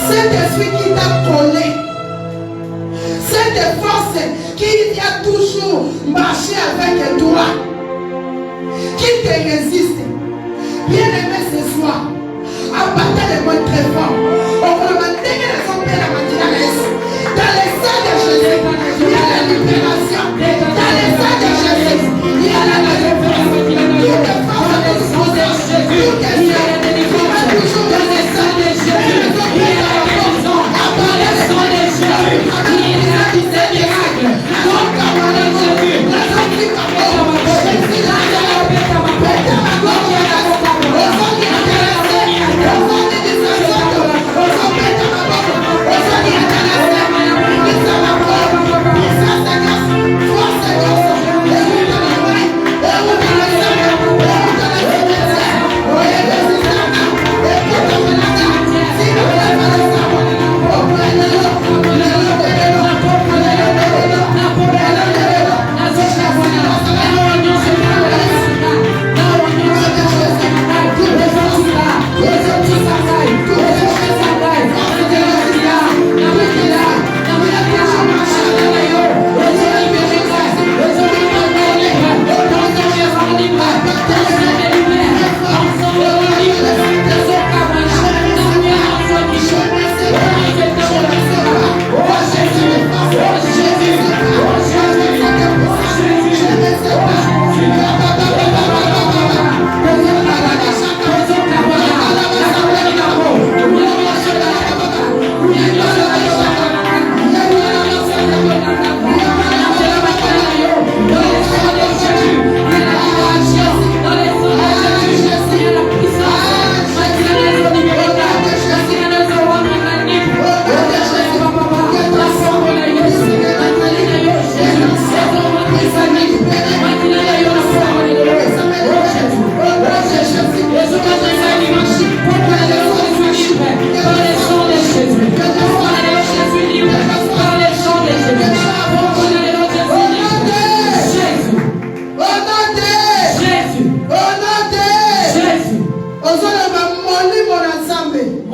Saint-Esprit qui t'a collé, cette force qui vient toujours marcher avec toi, qui te résiste. Bien-aimé ce soir, abattez les mots très fort. Dans les sangs de Jésus, il y a la libération. Dans les sangs de Jésus, il y a la libération. Toutes les forces de l'exposeur, toutes les sangs, toujours dans les sangs de Jésus. Il y a la force, apparaît le sang de Jésus. Il y a des miracles. Donc, à mon Jésus, la santé, Jésus, la santé, la santé, la santé,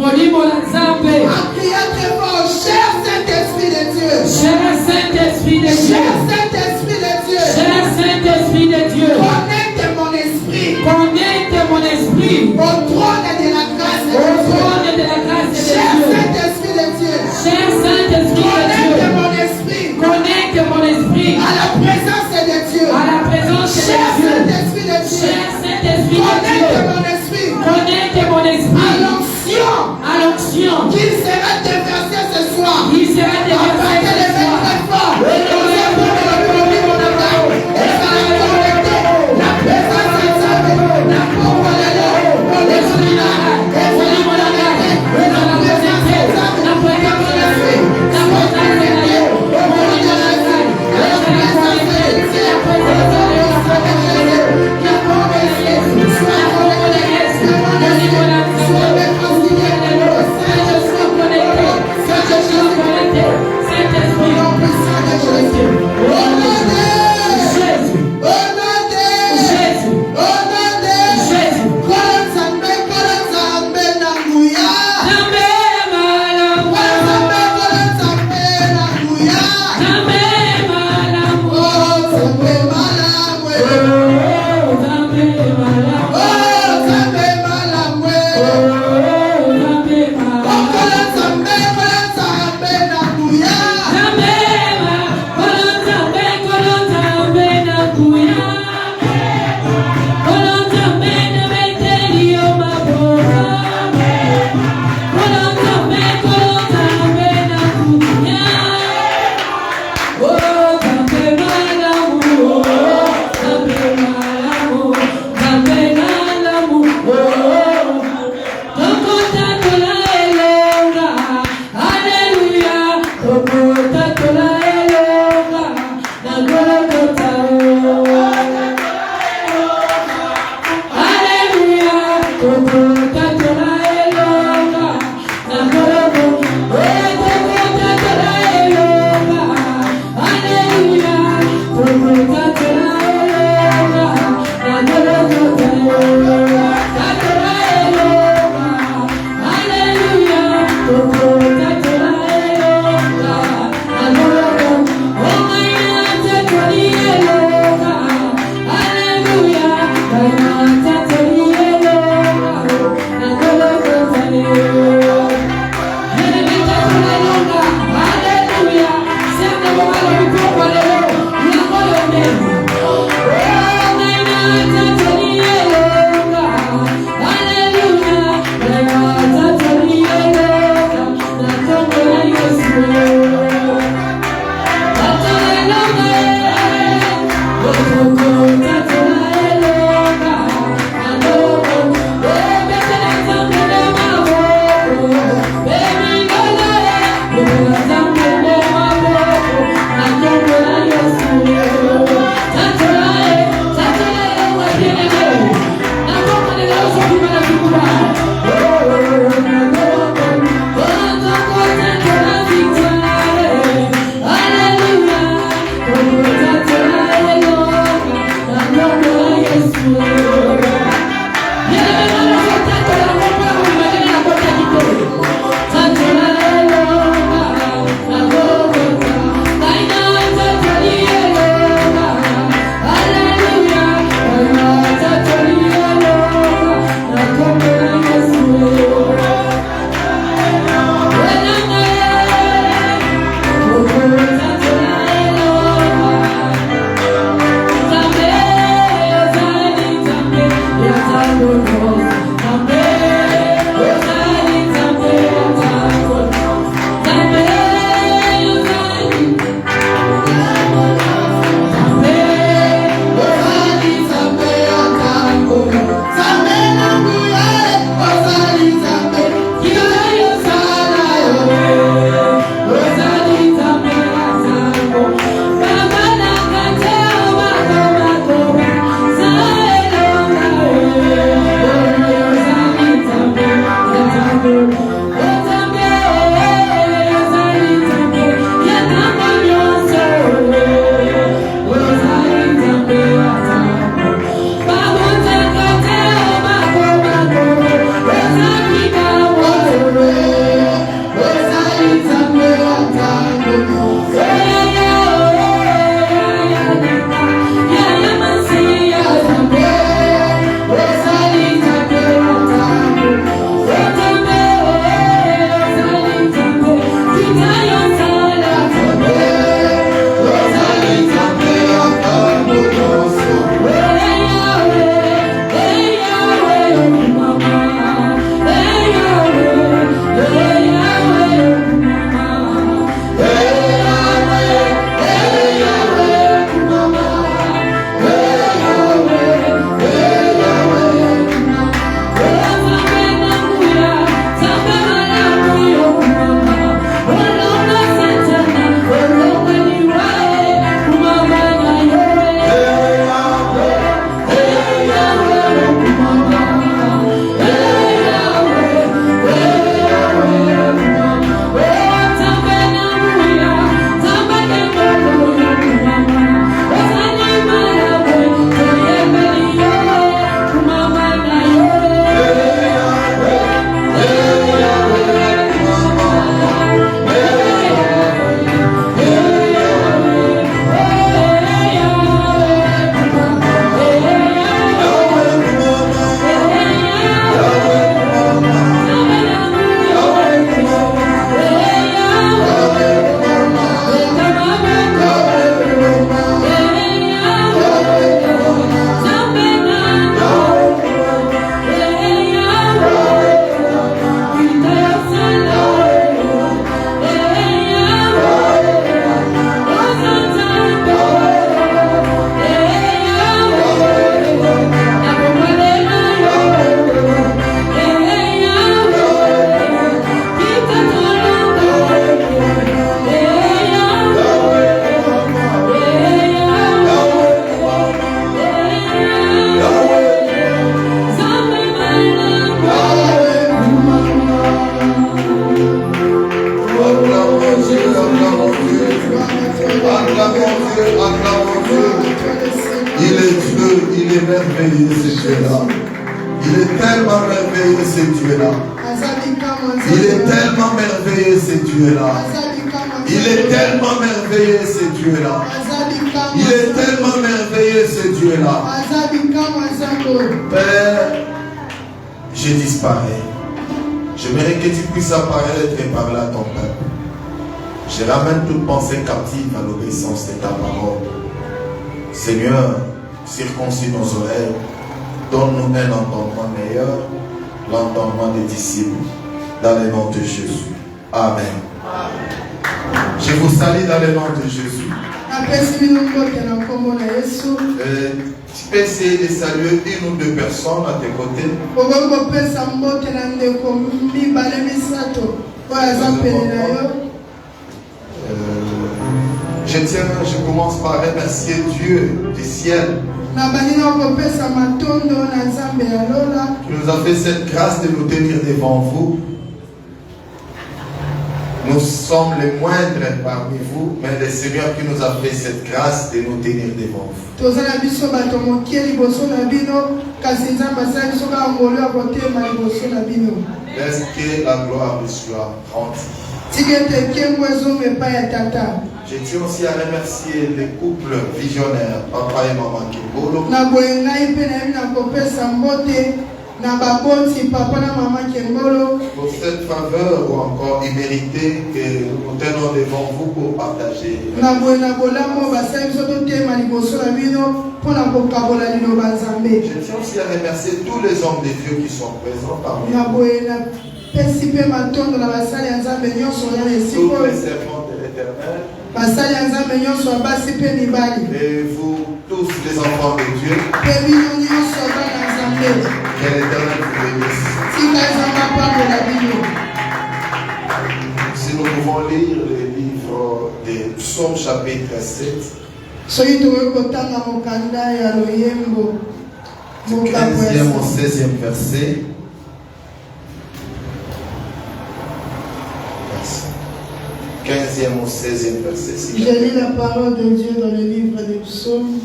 Molimo la Nzambe. En priant très fort, cher Saint-Esprit de Dieu. Cher Saint-Esprit de Dieu. Cher Saint-Esprit de Dieu. Cher Saint-Esprit de Dieu. Connecte mon esprit. Connecte mon esprit Au trône de la grâce de au Dieu. trône de la grâce de Cher Dieu. Saint-Esprit de Dieu. Cher Saint-Esprit de Connecte Dieu. mon esprit. Connecte mon esprit À la présence de Dieu. à la présence de Cher Dieu. Saint-Esprit de Dieu. Cher Saint-Esprit de Connecte Dieu. mon esprit. Connecte mon À esprit l'onction. à l'onction Qu'il sera déversé ce soir. qui sera déversé Apportez les ce mains soir. très fort. Et ça va connecter la présence de Dieu. La parole de Dieu. Mon esprit là. Et ça va connecter la présence de Dieu. La présence de l'esprit. La présence de Dieu. La présence de Dieu. La présence de Dieu. La présence de Dieu. La parole de Dieu. Sois connecté. Sois connecté. Sois réconcilié. Sois connecté. Sois connecté. Saint-Esprit, Au nom puissant de Jésus. Au nom de Jésus, Au nom de Jésus, Au nom de Jésus. Kolonzambe, Kolonzambe na nguya. Nzambe malamu, Kolonzambe na nguya. Nzambe malamu, Oh, Nzambe malamwe. oh Nzambe malamu, Oh, Nzambe malamwe. oh Nzambe Oh, malamu, Kolonzambe, Kolonzambe na nguya. Nzambe malamu, Kolonzambe nakuya, Kolonzambe na beteli yo maboka, Kolonzambe nakuya. Oh, Nzambe malamu, oh, Nzambe malamu, Nzambe malamu, oh. Tokota tola elonga, Alleluia. Tokota tola elonga, na Golgotha, Alleluia. Tokota tola elonga, na Golgotha, Tokota tola elonga, Alleluia. Tokota tola elonga, na Golgotha, tola elonga, Alleluia. Tokota tola elonga, na Golgotha, oh my God, tola elonga, Alleluia. My God, tola elonga, na Golgotha, Alleluia. Siamo male di poco, alleluia. tu es là. Il est tellement merveilleux ce Dieu-là. Il est tellement merveilleux ce Dieu-là. Il est tellement merveilleux ce Dieu-là. Il est tellement merveilleux ce Dieu-là. Père, je disparais. J'aimerais que tu puisses apparaître et parler à ton peuple. Je ramène toute pensée captive à l'obéissance de ta parole. Seigneur, circoncis nos oreilles. Donne-nous un entendement meilleur, l'entendement des disciples, dans le nom de Jésus. Amen. Je vous salue dans le nom de Jésus. Tu peux essayer de saluer une ou deux personnes à tes côtés. Je commence par remercier Dieu du ciel qui nous a fait cette grâce de nous tenir devant vous. Nous sommes les moindres parmi vous, mais le Seigneur qui nous a fait cette grâce de nous tenir devant vous. Laisse que la gloire lui soit rendue. Je tiens aussi à remercier les couples visionnaires, papa et maman Kimbolo, pour cette faveur ou encore imméritée que nous tenons devant vous pour partager. Je tiens aussi à remercier tous les hommes de Dieu qui sont présents parmi nous. Tous les servants de l'Éternel. Et vous tous les enfants de Dieu. Que l'Éternel vous bénisse. Si nous pouvons lire le livre des Psaumes chapitre 7. Du 15e au 16e verset. 15e au 16e verset. Je lis la parole de Dieu dans le livre des Psaumes,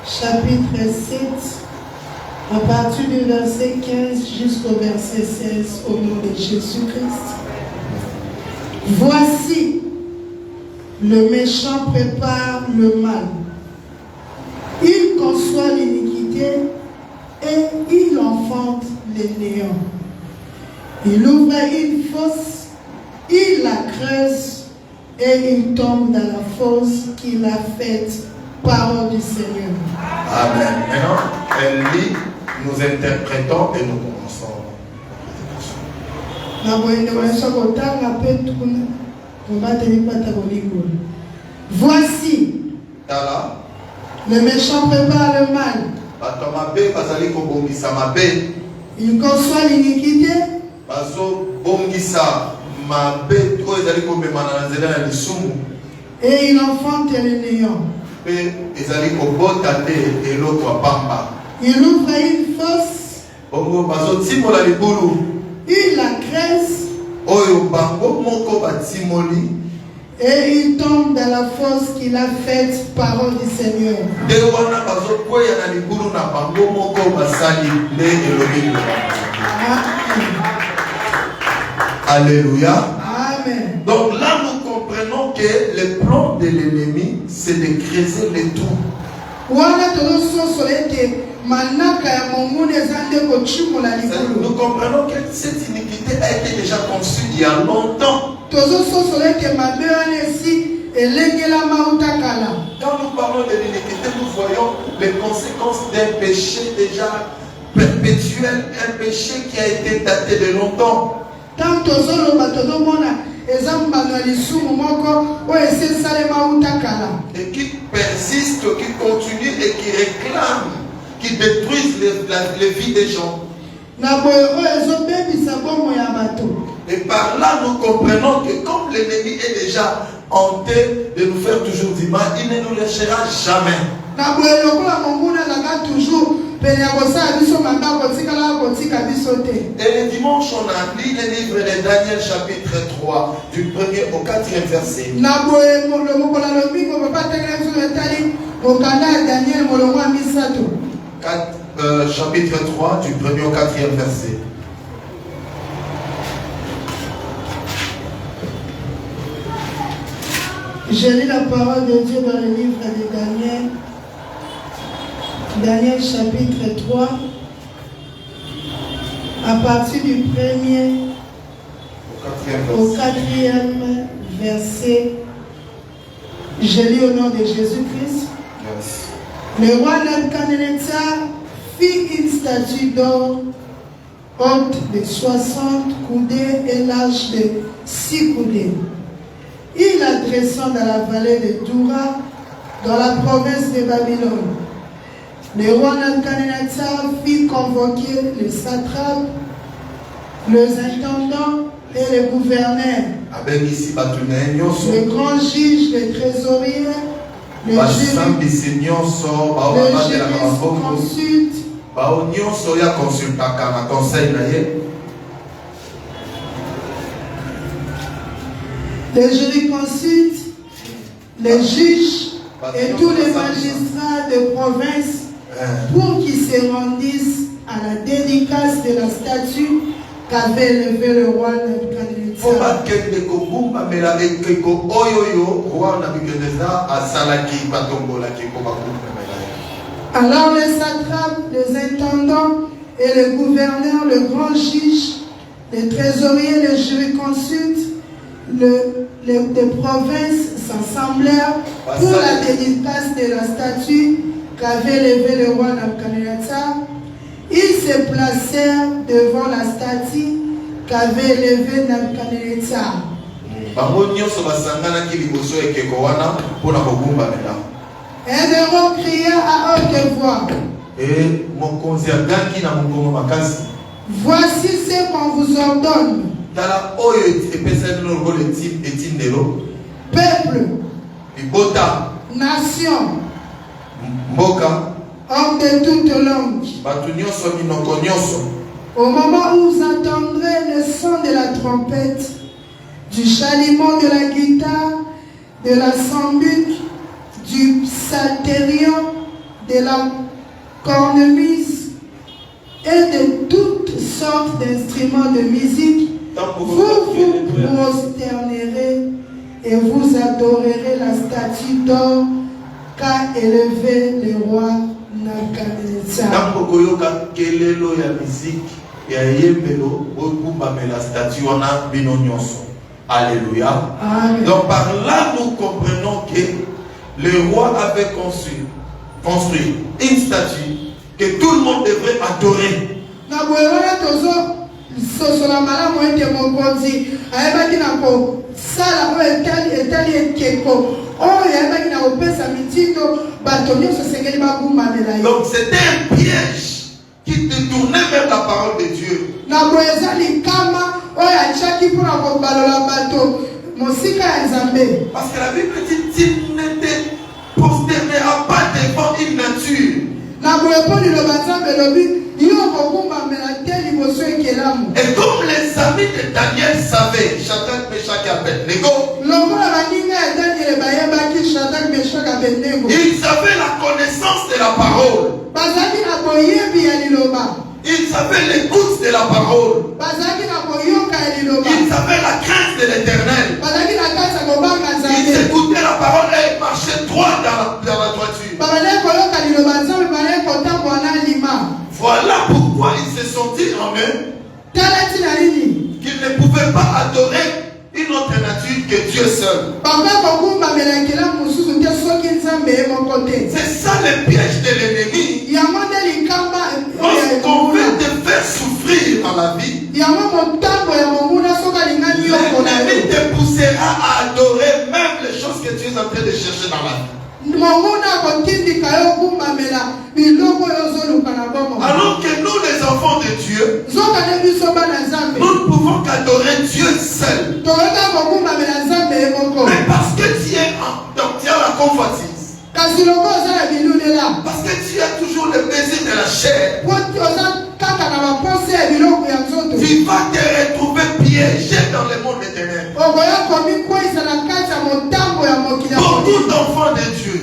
chapitre 7, à partir du verset 15 jusqu'au verset 16, au nom de Jésus-Christ. Voici, le méchant prépare le mal. Il conçoit l'iniquité et il enfante les néants. Il ouvre une fosse, il la creuse et il tombe dans la fosse qu'il a faite, parole du Seigneur. Amen. Maintenant, elle lit, nous interprétons et nous commençons. Voici, le méchant prépare le mal. Il conçoit l'iniquité. Et il enfante les néants. Il ouvre une fosse. Il la creuse. Et il tombe dans la fosse qu'il a faite, parole du Seigneur. Alléluia. Amen. Donc là, nous comprenons que le plan de l'ennemi, c'est de creuser les trous. Nous comprenons que cette iniquité a été déjà conçue il y a longtemps. Quand nous parlons de l'iniquité, nous voyons les conséquences d'un péché déjà perpétuel, un péché qui a été daté de longtemps. Et qui persiste, qui continue et qui réclame, qui détruisent les vies des gens. Et par là, nous comprenons que comme l'ennemi est déjà hanté de nous faire toujours du mal, il ne nous lâchera jamais. Et le dimanche, on a lu le livre de Daniel chapitre 3, du 1er au 4e verset. chapitre 3, du 1er au 4e verset. Je lis la parole de Dieu dans le livre de Daniel. Daniel chapitre 3, à partir du 1er au 4e verset. Je lis au nom de Jésus-Christ. Yes. Le roi Nebuchadnezzar fit une statue d'or haute de 60 coudées et large de 6 coudées. Il la dressa dans la vallée de Doura, dans la province de Babylone. Le roi Nebuchadnezzar fit convoquer les satrapes, les intendants et les gouverneurs, le grand juge, les trésoriers, le jurisconsulte, les juges et tous les magistrats de province pour qu'ils se rendissent à la dédicace de la statue qu'avait élevée le roi Nebuchadnezzar. Alors les satrapes, les intendants et les gouverneurs, le grand juge, les trésoriers, les jurisconsultes, les provinces s'assemblèrent pour la dédicace de la statue qu'avait élevée le roi Nebuchadnezzar. Ils se placèrent devant la statue qu'avait élevée Nebuchadnezzar. Un héros cria à haute voix. Voici ce qu'on vous ordonne. Peuple, nation, homme de toutes langues. Au moment où vous entendrez le son de la trompette, du chalumeau de la guitare, de la sambuc, du psalterion, de la cornemuse et de toutes sortes d'instruments de musique, vous vous prosternerez et vous adorerez la statue d'or qu'a élevé le roi Nebuchadnezzar. Alléluia. Amen. Donc par là nous comprenons que le roi avait construit une statue que tout le monde devrait adorer. Donc c'était un piège qui détournait même la parole de Dieu. Parce que la Bible dit qu'il ne te prosternera pas devant une nature. Et comme les amis de Daniel savaient, Shadrach, Meshach et Abednego, ils avaient la connaissance de la parole. Ils avaient l'écoute de la parole. Ils avaient la crainte de l'Éternel. Ils écoutaient la parole et marchaient droit dans la droiture. Voilà pourquoi ils se sont dit en eux qu'ils ne pouvaient pas adorer une autre nature que Dieu seul. C'est ça le piège de l'ennemi. Lorsqu'on veut te faire souffrir dans la vie, l'ennemi te poussera à adorer même les choses que tu es en train de chercher dans la vie. Alors que nous les enfants de Dieu, nous ne pouvons qu'adorer Dieu seul. Mais parce que tu es la convoitise, parce que tu as toujours le plaisir de la chair, tu vas te retrouver piégé dans le monde des ténèbres. Beaucoup d'enfants de Dieu,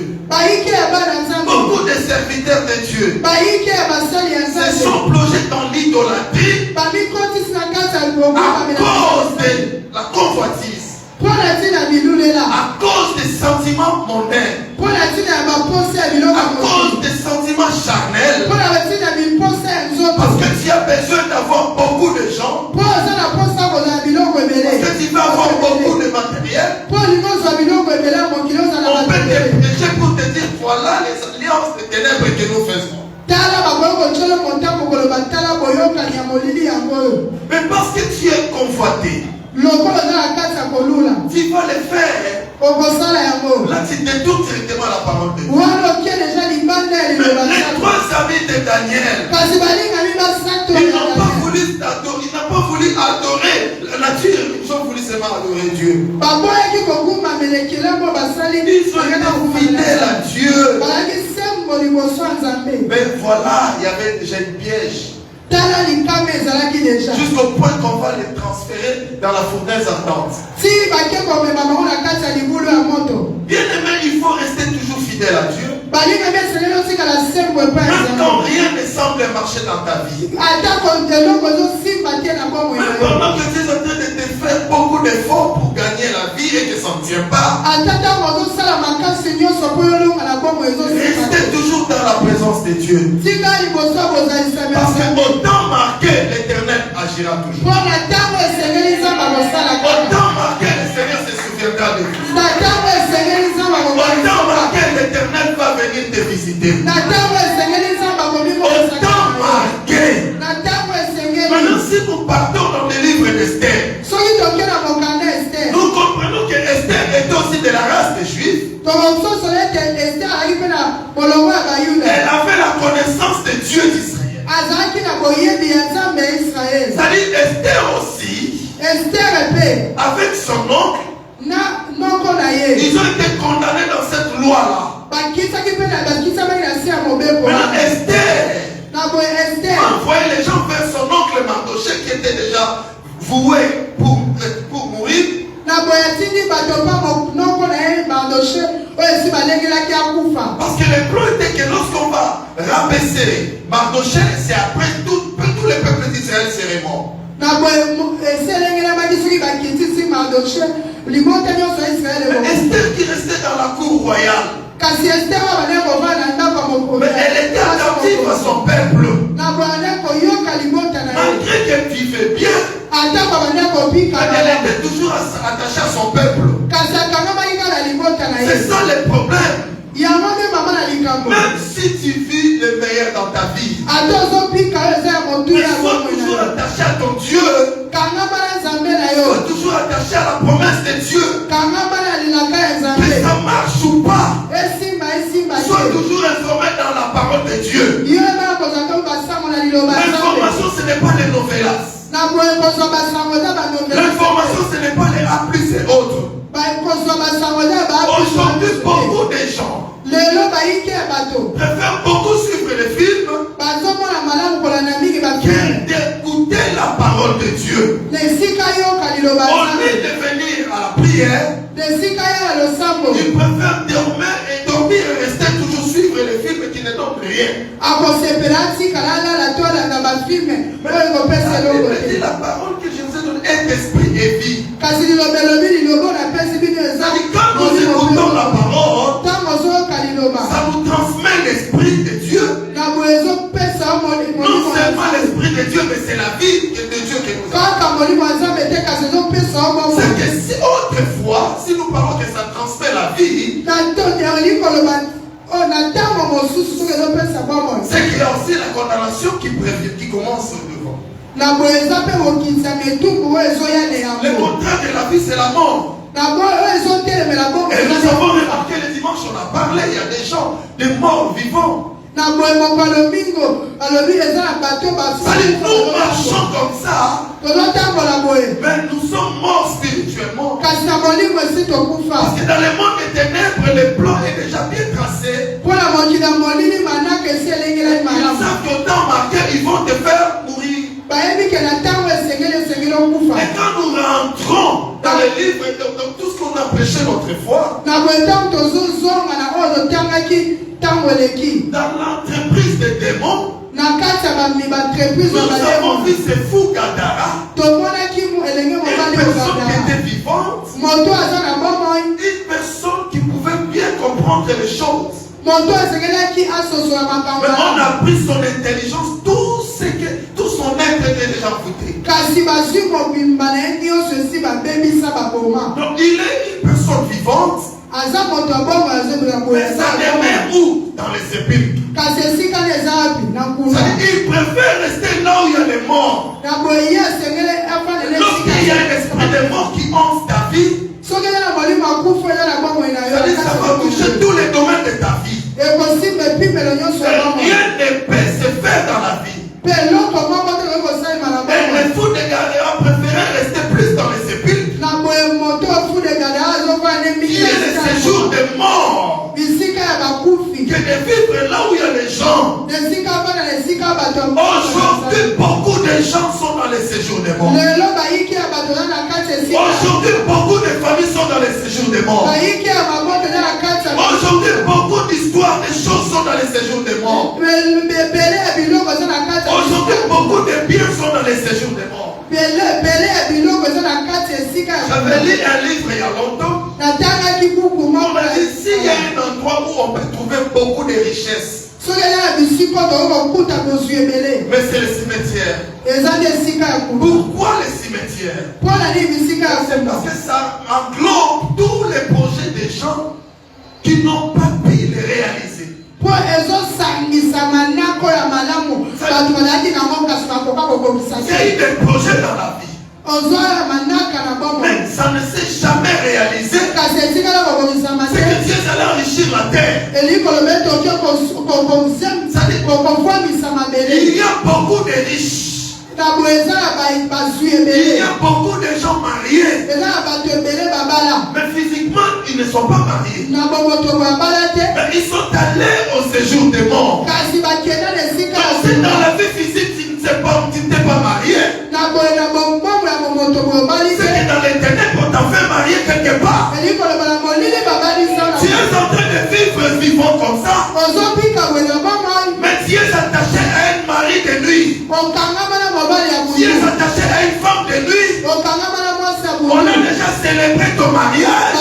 beaucoup de serviteurs de Dieu cause de la convoitise, à cause des sentiments mondains, à cause des sentiments charnels, parce que tu as besoin d'avoir beaucoup de gens, parce que tu vas avoir beaucoup de matériel. On peut te prêcher pour te dire voilà les alliances de ténèbres que nous faisons. Mais parce que tu es convoité, tu vas le faire. Là, tu détournes directement la parole de Dieu. Les trois amis de Daniel, ils n'ont pas voulu adorer, ils n'ont pas voulu adorer la nature, ils ont voulu seulement adorer Dieu. Ils ont été fidèles à Dieu. Mais voilà, il y avait déjà une piège. Jusqu'au point qu'on va les transférer dans la fournaise ardente. Bien aimé, il faut rester toujours fidèle à Dieu. Même quand rien ne semble marcher dans ta vie. Même pendant que tu es en train de te faire beaucoup d'efforts pour gagner la vie et que ça ne tient pas. Restez toujours dans la présence de Dieu. Parce qu'au temps marqué, l'Éternel agira toujours. Au temps marqué, le Seigneur se souviendra de vous. Au temps marqué, l'Éternel va venir te visiter. Au temps marqué. Maintenant, si nous partons dans le livre d'Esther, nous comprenons que Esther est aussi de la race des Juifs. Elle avait la connaissance de Dieu d'Israël. C'est-à-dire Esther aussi, avec son oncle, ils ont été condamnés dans cette loi-là. Maintenant, Esther envoyait les gens vers son oncle Mardochée qui était déjà voué pour mourir. Parce que le plan était que lorsqu'on va rabaisser Mardochée, c'est après tout le peuple d'Israël serait mort. Esther qui restait dans la cour royale, mais elle était attentive à son peuple. Malgré qu'elle vivait bien, elle était toujours attachée à son peuple. C'est ça le problème. Même si tu vis le meilleur dans ta vie, il faut toujours attacher à ton Dieu. Il faut toujours attacher à la promesse de Dieu. Que ça marche ou pas, sois toujours informé dans la parole de Dieu. L'information, ce n'est pas les novelas. L'information, ce n'est pas les A+ et autres. Aujourd'hui, beaucoup de gens préfèrent beaucoup suivre les films qu'écouter la parole de Dieu. Au lieu de venir à la prière, ils préfèrent dormir et rester toujours suivre les films qui ne donnent rien. La parole que je vous ai donnée est esprit et vie. Quand nous écoutons la parole, ça nous transmet l'esprit de Dieu. Non seulement l'esprit de Dieu, mais c'est la vie de Dieu que nous avons. C'est que si autrefois, si nous parlons que ça transmet la vie, c'est qu'il y a aussi la condamnation qui commence devant. Le contraire de la vie, c'est la mort. Et nous avons remarqué le dimanche, on a parlé, il y a des gens, des morts vivants. C'est-à-dire, nous marchons comme ça, mais nous sommes morts spirituellement. Parce que dans le monde des ténèbres, le plan est déjà bien tracé. Ils savent qu'au temps marqué, ils vont te faire mourir. Et quand nous rentrons dans les livres, dans tout ce qu'on a prêché l'autre fois, dans l'entreprise des démons, nous avons vu ces fous Gadara Une personne qui pouvait bien comprendre les choses. Mais on a pris son intelligence, tout son être était déjà foutu. Donc il est une personne vivante. Mais ça demeure où? Dans les sépulcres. Il préfère rester là où il y a les morts. Lorsqu'il y a un esprit de mort qui hanse ta vie, ça va toucher tous les domaines de ta vie. Rien ne peut se faire dans la vie. Et le fou de garder a préféré rester plus dans les sépulcres. Qui est le séjour des morts. Que de vivre là où il y a les gens. Aujourd'hui, beaucoup de gens sont dans les séjours des morts. Aujourd'hui, beaucoup de familles sont dans les séjours des morts. Aujourd'hui, beaucoup d'histoires, de choses sont dans les séjours des morts. Aujourd'hui, beaucoup de biens sont dans les séjours des morts. J'avais lu un livre il y a longtemps. On a dit s'il y a un endroit où on peut trouver beaucoup de richesses, mais c'est le cimetière. Pourquoi le cimetière? C'est parce que ça englobe tous les projets des gens qui n'ont pas pu les réaliser. Il y a eu des projets dans la vie, mais ça ne s'est jamais réalisé. C'est que Dieu allait enrichir la terre. Il y a beaucoup de riches. Il y a beaucoup de gens mariés. Mais physiquement, ils ne sont pas mariés. Mais ils sont allés au séjour des morts. Si dans la vie physique, tu ne t'es pas marié, c'est que dans les ténèbres, on t'a fait marier quelque part. Tu es en train de vivre vivant comme ça. Mais tu es attaché à un mari de nuit. Tu es attaché à une femme de nuit. On a déjà célébré ton mariage.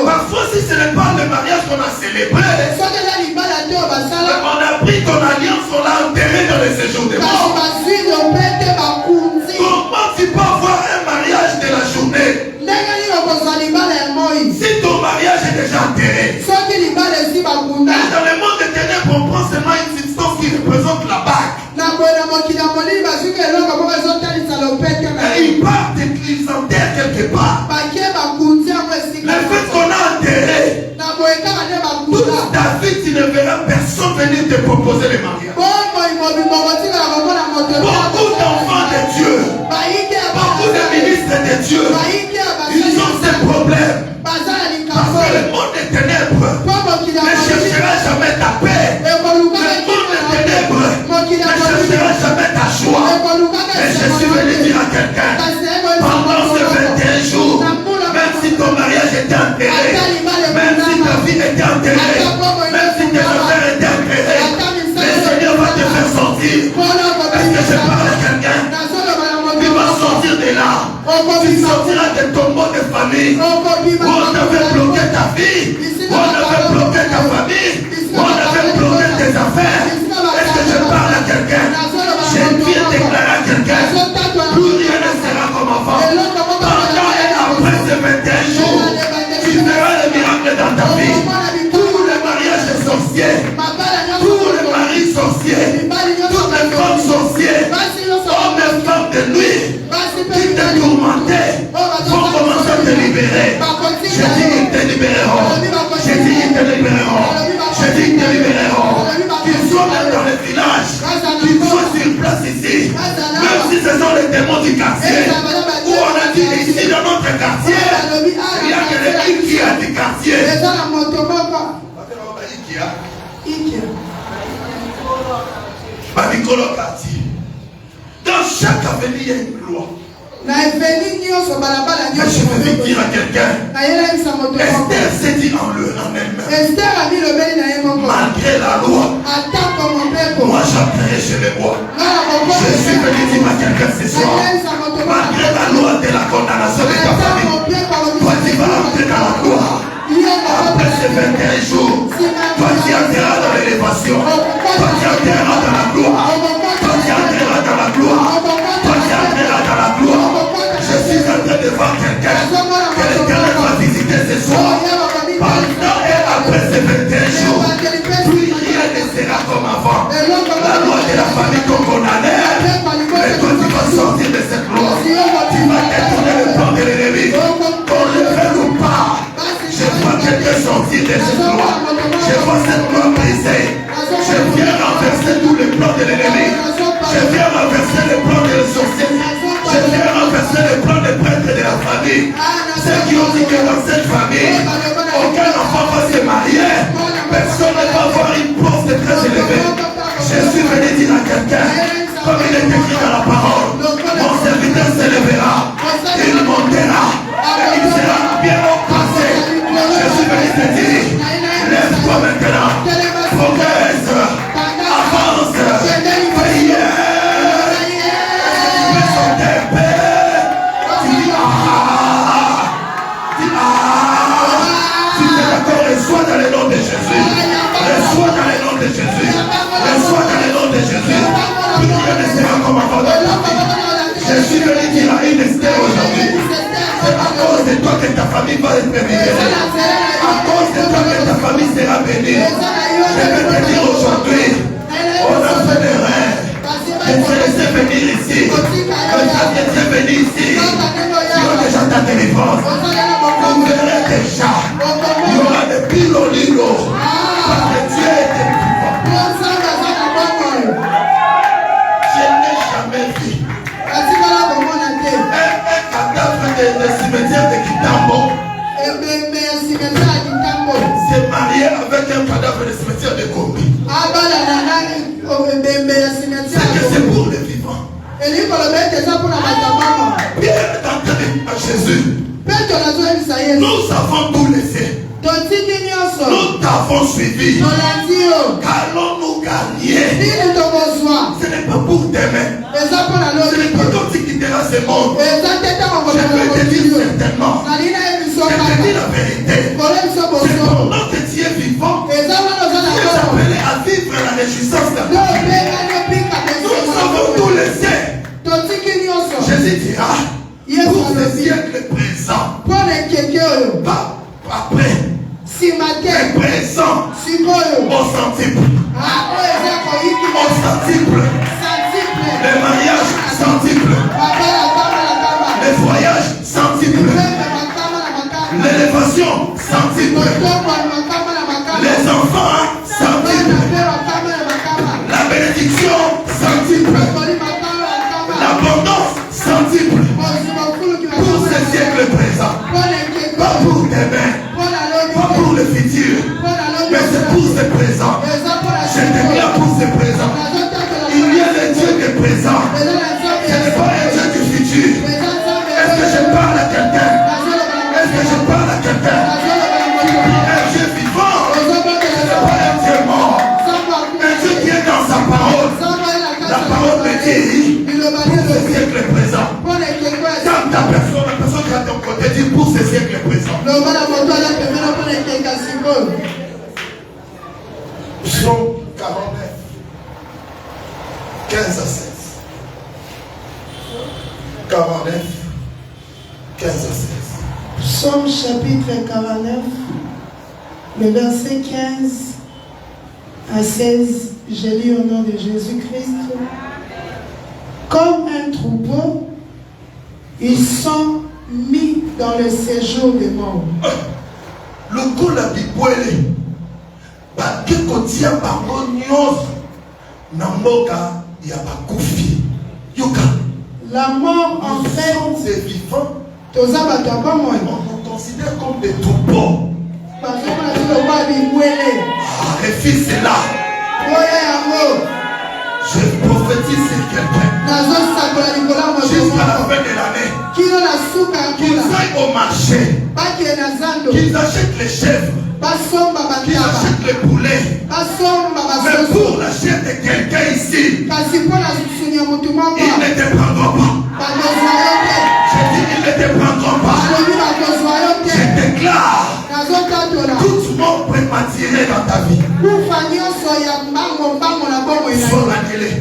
Parfois, si ce n'est pas le mariage qu'on a célébré, on a pris ton alliance, on l'a enterré dans le séjour des morts. Comment tu peux avoir un mariage de la journée si ton mariage est déjà enterré? Dans le monde des ténèbres, on prend seulement une substance qui représente la bague. Et ils partent et ils enterrent quelque part. Le fait qu'on a enterré, toute ta vie, tu ne verras personne venir te proposer le mariage. Beaucoup d'enfants de Dieu, beaucoup de ministres de Dieu, ils ont ces problèmes. Parce que le monde des ténèbres ne cherchera jamais ta paix. Le monde des ténèbres ne cherchera jamais ta joie. Mais je suis venu dire à quelqu'un, pendant ces 21 jours, même si ton mariage était enterré, même si ta vie était enterrée, même si tes affaires étaient enterrées, le Seigneur va te faire sortir. Est-ce que je parle à quelqu'un? Tu vas sortir de là. Tu sortiras de ton mot de famille. Où on avait bloqué ta vie, où on avait bloqué ta famille, où on avait bloqué tes affaires. Est-ce que je parle à quelqu'un? Je viens déclarer à quelqu'un, plus rien ne sera comme avant. Pendant et après ces 21 jours, tu verras les miracles dans ta vie. Tous les mariages de sorciers, tous les maris sorciers, toutes les femmes sorcières, hommes et femmes de nuit, qui te tourmentaient, vont commencer à te libérer. J'ai dit qu'ils te libéreront. J'ai dit qu'ils te libéreront. J'ai dit qu'ils te libéreront. Qu'ils soient même dans les villages, qu'ils soient sur place ici, même si ce sont les démons du quartier, où on a dit ici dans notre quartier, il y a que les Ikia du quartier. Dans chaque avenue, il y a une loi. Mais je vais dire à quelqu'un, Esther s'est dit en elle-même, malgré la loi, moi j'entrerai chez les rois. Je suis venu dire à quelqu'un ce soir, malgré la loi de la condamnation de ta sortir de cette loi. Je vois cette loi brisée. Je viens renverser tous les plans de l'ennemi. Je viens renverser les plans des sorciers. Je viens renverser les plans des prêtres de la famille. Ceux qui ont dit que dans cette famille, aucun enfant va se marier. Personne ne va avoir une place de très élevée. Je suis venu dire à quelqu'un, comme il est écrit dans la parole, mon serviteur s'élèvera, il montera, et il sera bien au passé. Je suis venu te dire, lève-toi maintenant, progresse, avance, prière. Tu peux chanter paix. Tu dis tu es d'accord, reçois dans le nom de Jésus. Reçois dans le nom de Jésus. Reçois dans le nom de Jésus. Plus rien ne sera comme avant dans ta vie. Je suis venu dire à une Esther aujourd'hui. C'est à cause de toi que ta famille va être bénie. À cause de toi que ta famille sera bénie. Je vais te dire aujourd'hui, on a fait des rêves. Je t'ai laissé venir ici. Je t'ai venu ici. Tu as déjà ta délivrance. Vous verrez déjà. Il y aura des pilolinos. Parce que Dieu est vivant. Je n'ai jamais vu un cadavre de cimetière de Kitambo s'est marié avec un cadavre de cimetière de Gombe. C'est que c'est pour les vivants. Pierre est entré à Jésus. Nous avons tout laissé. Nous t'avons suivi. Qu'allons-nous gagner? Ce n'est pas pour demain. Ce n'est pas comme tu quitteras ce monde. Je peux te dire certainement. Je te dis la vérité. C'est pendant que tu es vivant. Tu es appelé à vivre la réjouissance de ta vie. Nous avons tout laissé. Jésus dira, pour ce siècle présent, pas après. Mais présent au centuple. Au centuple. Les mariages centuple. Les voyages centuple. L'élévation centuple. Les enfants centuple. La bénédiction centuple. L'abondance centuple. Pour ce siècle présent. Pas pour demain. Pas pour le futur, mais c'est pour ce présent. Je te dis pour ce présent. Il y a le Dieu du présent. Ce n'est pas un Dieu du futur. Est-ce que je parle à quelqu'un? Est-ce que je parle à quelqu'un? Un Dieu vivant. Ce n'est pas un Dieu mort. Un Dieu qui est dans sa parole. La parole me dit pour ce siècle présent. Quand ta personne, la personne qui est à ton côté dit pour ce siècle présent. Psaume 49, 15 à 16. 49, 15 à 16. Psaume chapitre 49, le verset 15 à 16. Je lis au nom de Jésus-Christ. Comme un troupeau, ils sont mis dans le séjour des morts. Le coup la bibouelle, parce que quand il y a pas nyonso, namoka il y a pas koufi. Yoka. La mort en fait, c'est vivant. on nous considère comme des troupeaux. Les fils c'est là. Je prophétise sur quelqu'un. Jusqu'à la fin de l'année. Qu'ils aillent au marché. Qu'ils achètent les chèvres. Qu'ils achètent les poulets. Mais pour la chair de quelqu'un ici, ils ne te prendront pas. Je dis ils ne te prendront pas. Je déclare toute mort prématurée dans ta vie. Il faut l'annuler.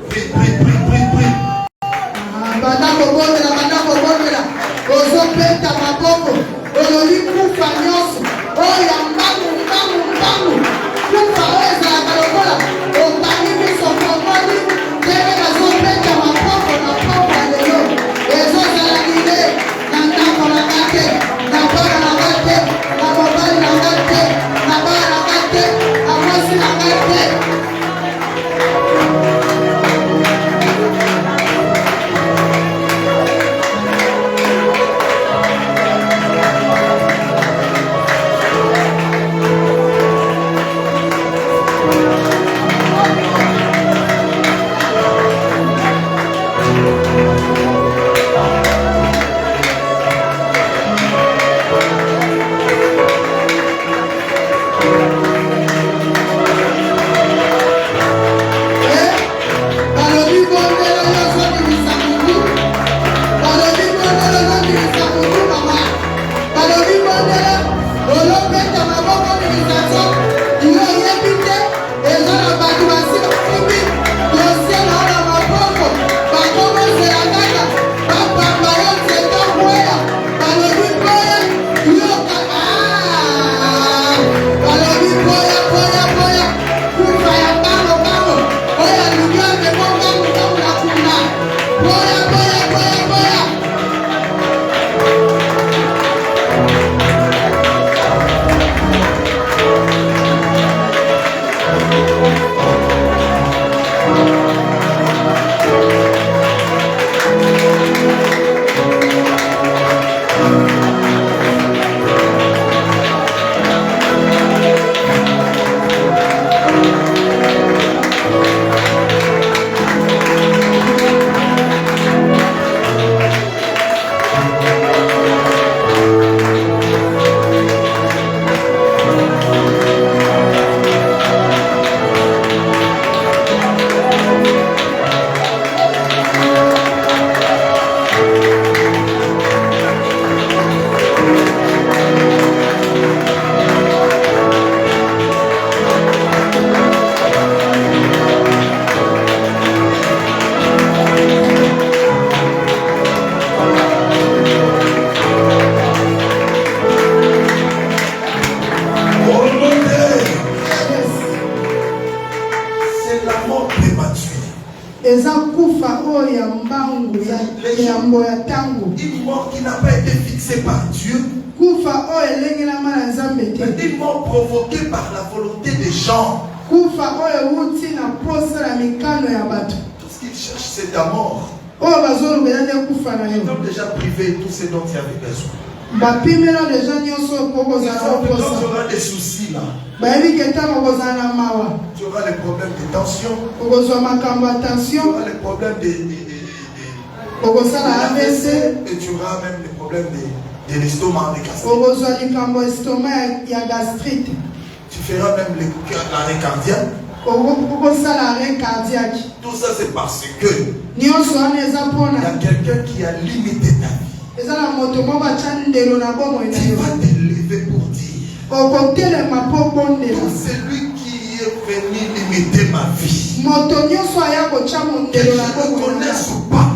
Prie, prie, prie, prie, prie. la mort prématurée. Une mort qui n'a pas été fixée par Dieu. Une mort provoquée par la volonté des gens. Tout ce qu'ils cherchent, c'est ta mort. Ils ont déjà privé tout ce dont il y avait besoin. Il y aura des soucis là. Tu auras les problèmes de tension. Tu auras les problèmes de AVC. Et tu auras même les problèmes de l'estomac, de gastrite. Tu feras même l'arrêt cardiaque. Tout ça c'est parce que il y a quelqu'un qui a limité ta vie. Tu vas te lever pour dire tout celui qui est venu limiter ma vie, que je le connaisse ou pas,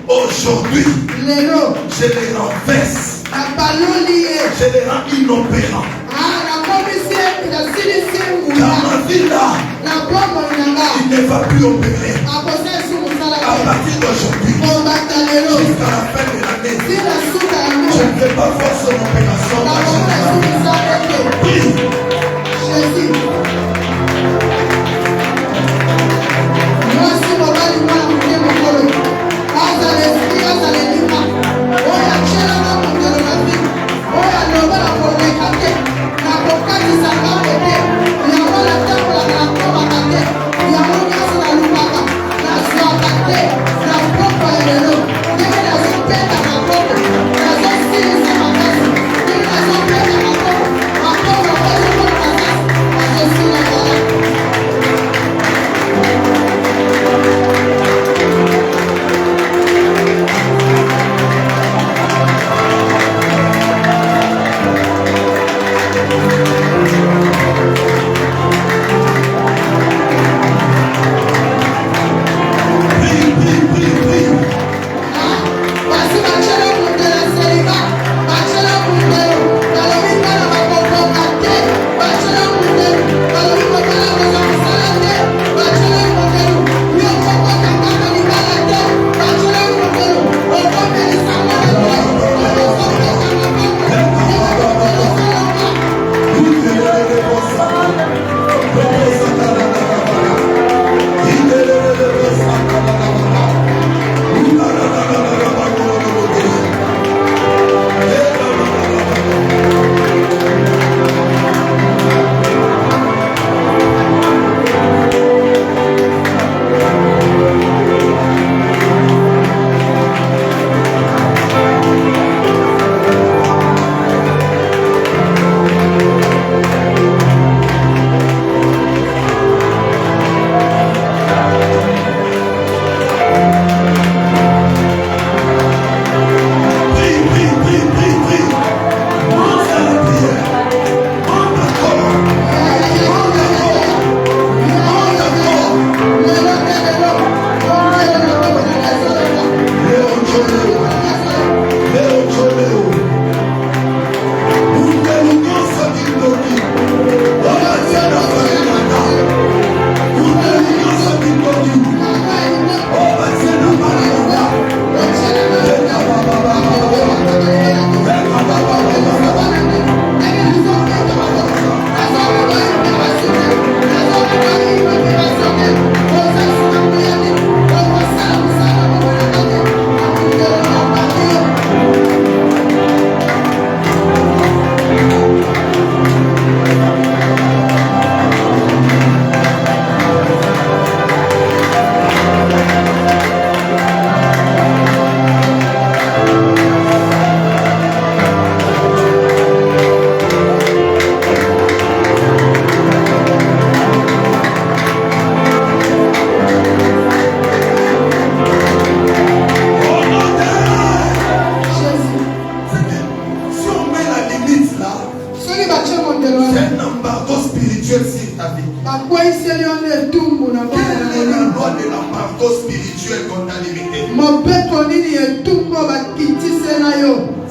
aujourd'hui je les renverse, je les rends inopérants. Dans ma vie là, il ne va plus opérer. À partir d'aujourd'hui, jusqu'à la fin de l'année, je ne vais pas voir son opération.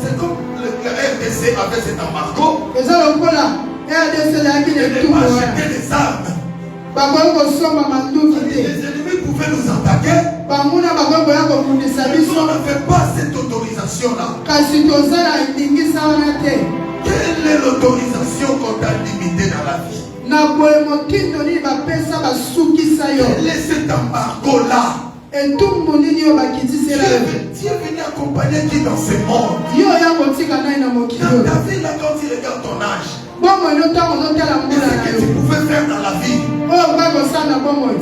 C'est comme le RDC avait cet embargo. Il n'est pas acheté des armes. Les ennemis pouvaient nous attaquer. On n'avait pas cette autorisation-là. Quelle est l'autorisation qu'on t'a limitée dans la vie? Quel est cet embargo-là? Dieu est venu accompagner qui dans ce monde? Dans ta vie, là, quand tu regardes ton âge, qu'est-ce que tu pouvais faire dans la vie?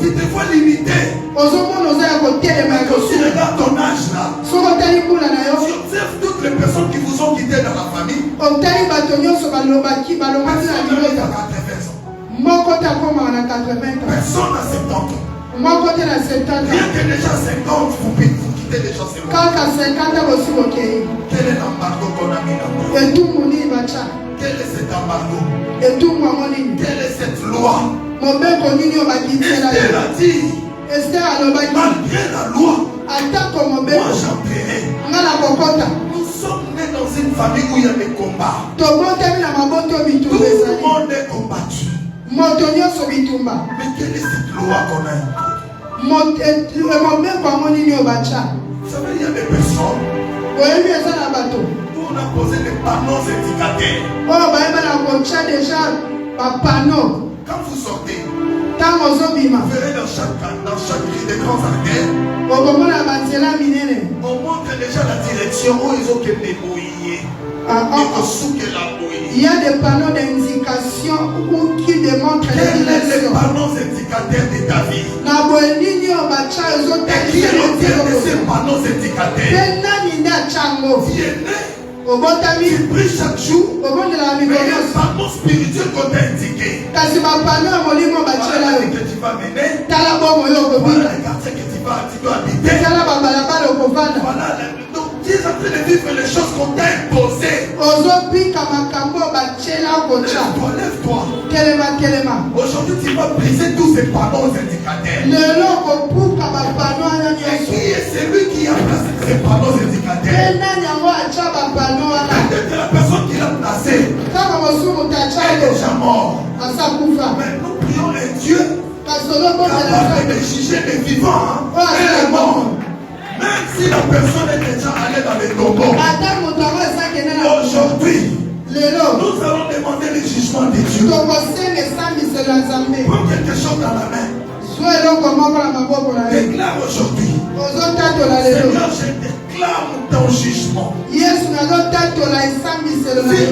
Tu te vois limité. Quand tu regardes ton âge là, tu observes toutes les personnes qui vous ont quitté dans la famille. Personne n'a 70 ans. Rien que déjà 50, vous quittez déjà 50. Quel est l'embargo qu'on a mis dans toi? Quel est cet embargo? Quelle est cette loi? Esther a dit, malgré la loi, moi j'enverrai. Nous sommes nés dans une famille où il y a des combats. Tout le monde est combattu. Mais quelle est cette loi qu'on a introduite? Vous savez, il y a des personnes où on a posé des panneaux indicateurs. Quand vous sortez, vous verrez dans chaque grille des grands artères, on montre déjà la direction où ils ont que débrouiller. Il y a des panneaux d'indication qui démontrent les panneaux indicateurs de ta vie. Et qui est l'auteur de ces panneaux indicateurs? Tu es né. Tu pries chaque jour. Mais il y a un panneau spirituel qu'on t'a indiqué. Voilà que tu vas mener. Voilà le quartier que tu dois habiter. Voilà. Donc tu es en train de vivre les choses qu'on t'a imposées. Lève-toi. Aujourd'hui tu vas briser tous ces panneaux indicateurs. Et qui est celui qui a placé ces panneaux indicateurs? Peut-être la personne qui l'a placé est déjà mort. Mais nous prions un Dieu capable de juger les vivants et les morts. Même si la personne est déjà allée dans les tombeaux. Aujourd'hui, nous allons demander le jugement de Dieu. Prends quelque chose dans la main. Déclare aujourd'hui. Seigneur, je déclare ton jugement. C'est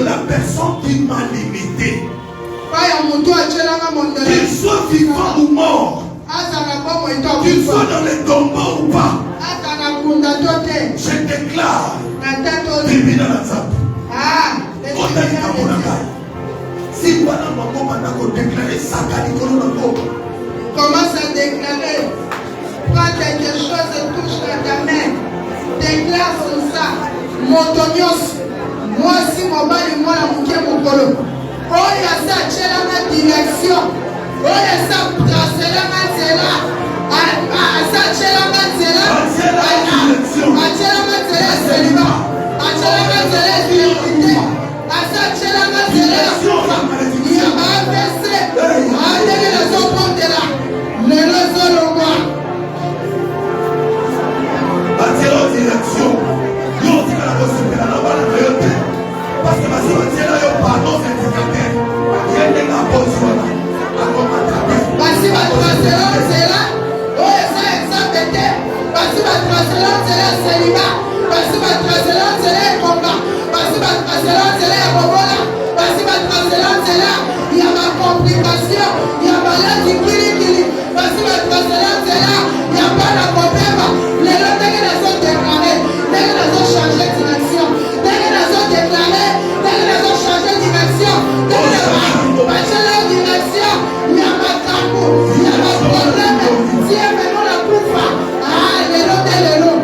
la personne qui m'a limité. Qu'il soit vivant ou mort. Qu'il soit dans les tombeaux ou pas. Je déclare. Si commence à déclarer, prends quelque chose et touche à ta main. Déclare sur ça. Motonios, moi si mon mari, moi la mouké mon colo. Oh, il y a ça, c'est la même direction. Oh, il y a ça, c'est la même là. Ça, c'est la même là. C'est la même célibat. C'est la même fidélité. Ça, c'est la même il y a AVC. Les autres de là. Les réseaux le roi. Bâtir en direction. Nous, on dit que la possibilité de la balle. Parce que ma soeur, c'est là, il y a pas d'autres indicateurs. Il y a des rapports là. Parce que ma transférence, c'est là. Oh, ça, exemple était. Parce que ma transférence, c'est là, célibat. Parce que ma transférence, c'est là, combat. Parce que ma transférence, c'est là, bobola. Parce que ma transférence, c'est là. Il y a ma complication. Il y a ma lettre qui. Parce que ma transférence, c'est là. Il n'y a pas de problème. Les gens, dès qu'ils les ont déclarés, dès qu'ils les ont changé de direction, dès qu'ils les ont déclarés, dès qu'ils les ont changé de direction, dès qu'ils les ont changé de direction, il y a ma campo, il y a ma problème. Si elle fait non la coupe, les lots.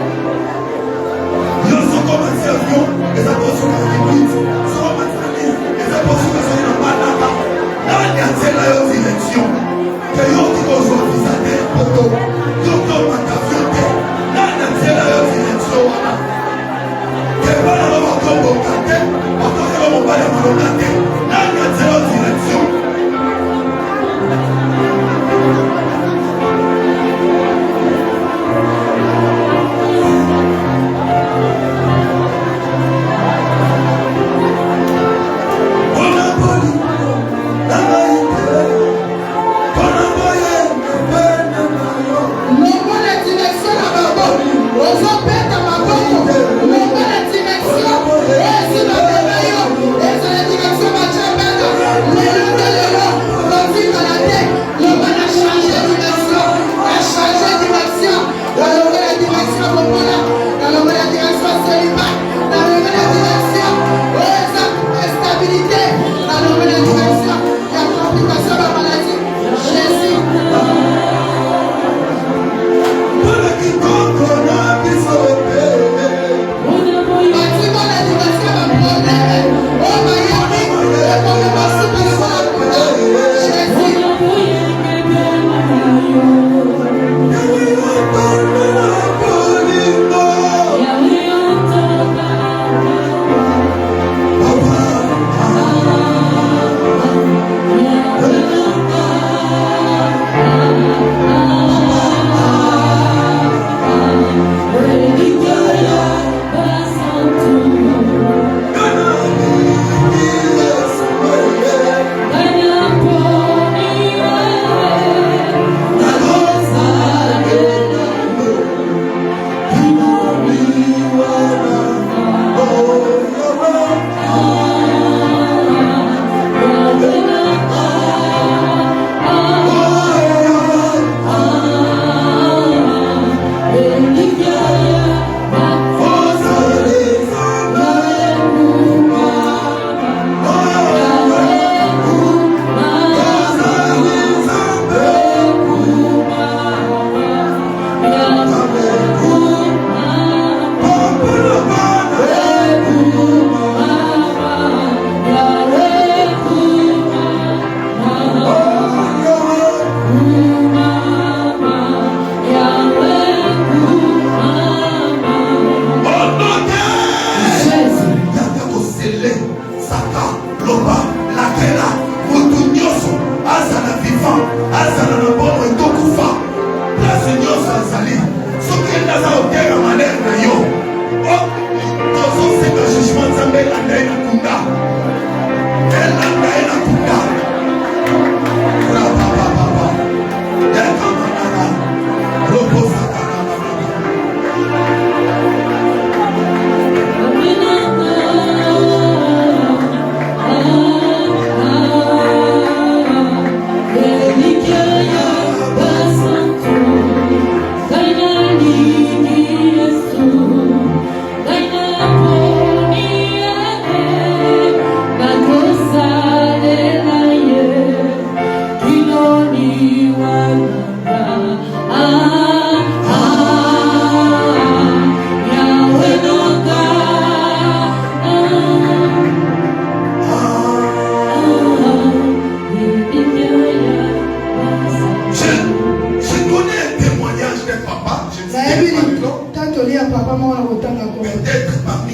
Peut-être parmi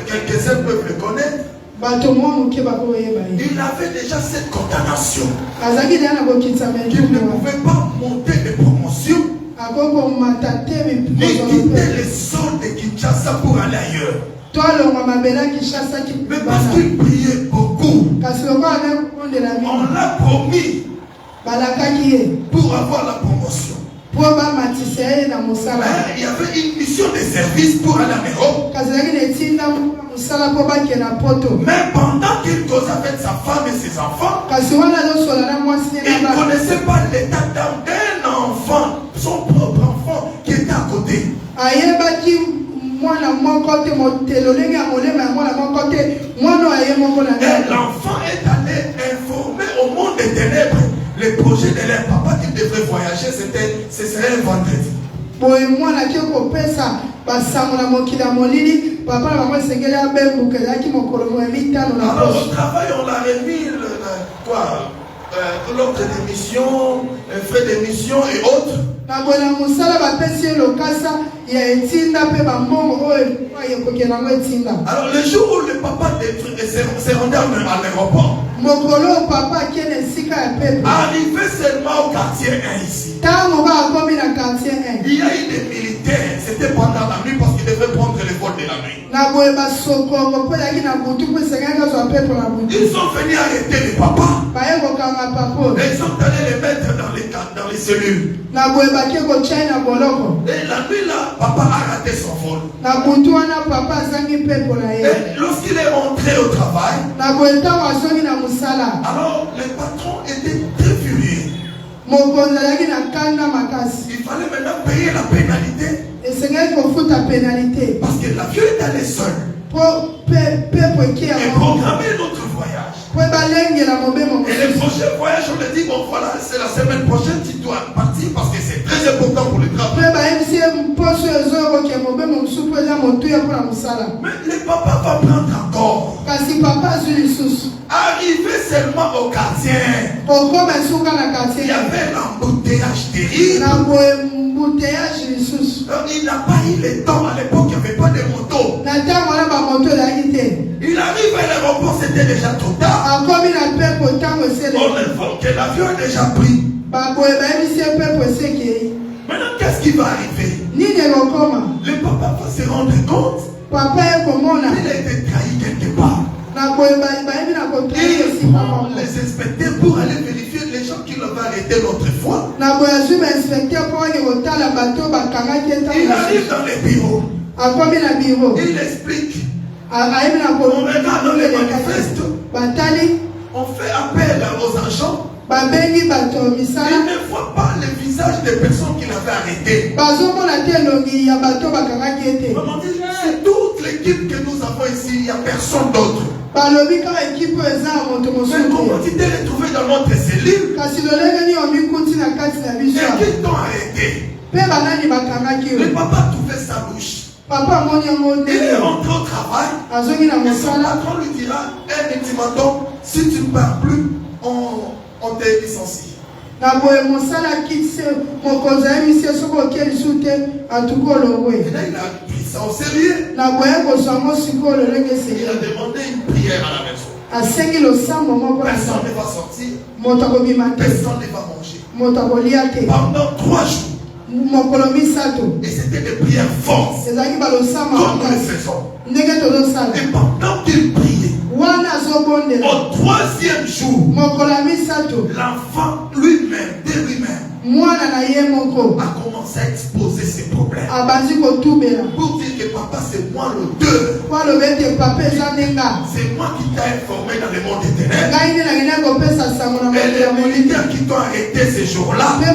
quelques-uns peuvent le connaître. Il avait déjà cette condamnation. Il ne pouvait pas monter de promotion, ni quitter les zones de Kinshasa pour aller ailleurs. Mais parce qu'il priait beaucoup, on l'a promis pour avoir la promotion. Mais il y avait une mission de service pour aller en Europe. Mais pendant qu'il causait avec sa femme et ses enfants, il ne connaissait pas l'état d'âme d'un enfant, son propre enfant qui était à côté. Et l'enfant est allé informer au monde des ténèbres le projet de leur papa qui devrait voyager, ce serait un vendredi. Alors au travail, on l'a remis l'ordre d'émission, frais d'émission et autres. Alors le jour où le papa s'est rendu à l'aéroport, arrivé seulement au quartier 1 ici, il y a eu des militaires, c'était pendant la nuit parce qu'ils devaient prendre le vol de la nuit. Ils sont venus arrêter le papa. Et ils sont allés les mettre dans les cellules. Et la nuit là, papa a raté son vol. Et lorsqu'il est rentré au travail, alors le patron était très furieux. Il fallait maintenant payer la pénalité. Parce que l'avion est allé seul. Et programmer notre voyage. Et le prochain voyage, on a dit, bon voilà, c'est la semaine prochaine, tu dois partir parce que c'est très important pour le travail. Mais le papa va prendre encore. Arrivé seulement au quartier, il y avait l'embouteillage terrible. Il n'a pas eu le temps, à l'époque il n'y avait pas de moto. Il arrive à l'aéroport, c'était déjà trop tard. On informe que l'avion est déjà pris. Maintenant, qu'est-ce qui va arriver? Le papa va se rendre compte qu'il a été trahi quelque part. Ils vont les inspecter pour aller vérifier les gens qui l'ont arrêté l'autre fois. Il arrive dans les bureaux. Il explique. On regarde les manifestes. On fait appel aux agents. Il ne voit pas le visage des personnes qui l'avaient arrêté. C'est toute l'équipe que nous avons ici. Il n'y a personne d'autre. Mais comment tu t'es retrouvé dans notre cellule? Et qui t'ont arrêté? Le papa trouvait sa louche. Il est rentré au travail. Et son patron lui dira un ultimatum, si tu ne pars plus, on te licencie. Et là il a pris ça au sérieux. Il a demandé une prière à la maison. Personne ne va sortir. Personne ne va manger. Pendant 3 jours. Et c'était des prières fortes. Comme nous le faisons. Et pendant qu'il priait, au 3e jour, l'enfant lui-même, de lui-même, a commencé à exposer ses problèmes. Pour dire que papa, c'est moi l'auteur. C'est moi qui t'ai informé dans le monde des ténèbres. Et les militaires qui t'ont arrêté ces jours-là, c'était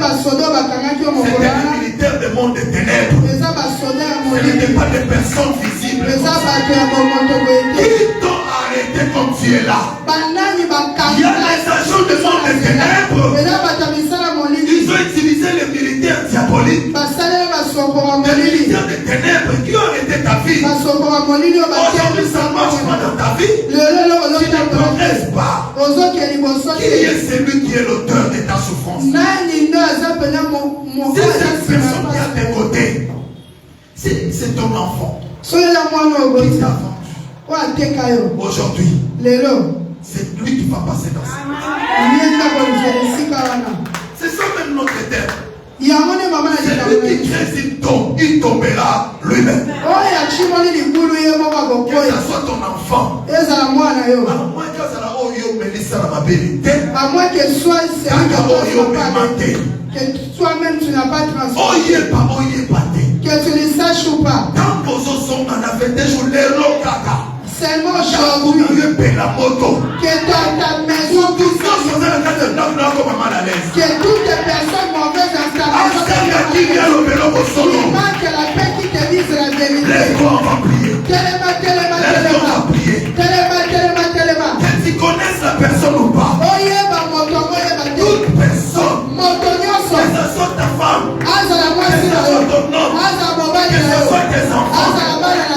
les militaires du monde des ténèbres. Ce n'étaient pas des personnes visibles. Qui t'ont arrêté comme tu es là? Il y a les agents du monde des ténèbres. Ils ont utilisé les militaires diaboliques. Les militaires des ténèbres qui ont arrêté ta vie. Aujourd'hui, ça marche pas dans ta vie. Tu ne progresses pas. Qui est celui qui est l'auteur de ta souffrance? C'est cette personne qui est à tes côtés. C'est c'est ton enfant. Aujourd'hui, c'est lui qui va passer dans sa vie. C'est ça même notre terre. C'est lui qui crée s'il tombe, il tombera lui-même. Que ce soit ton enfant. À moins que ça la oyo melissa la vérité. À moins qu'elle soit que toi-même tu n'as pas transformé. Que tu ne saches ou pas. Seulement aujourd'hui que dans ta maison que toutes les personnes mauvaises installées il manque la paix qui te dise la vérité. Téléma. Qu'ils connaissent la personne ou pas. Toute personne, que ce soit ta femme, que ce soit ton homme, que ce soit tes enfants,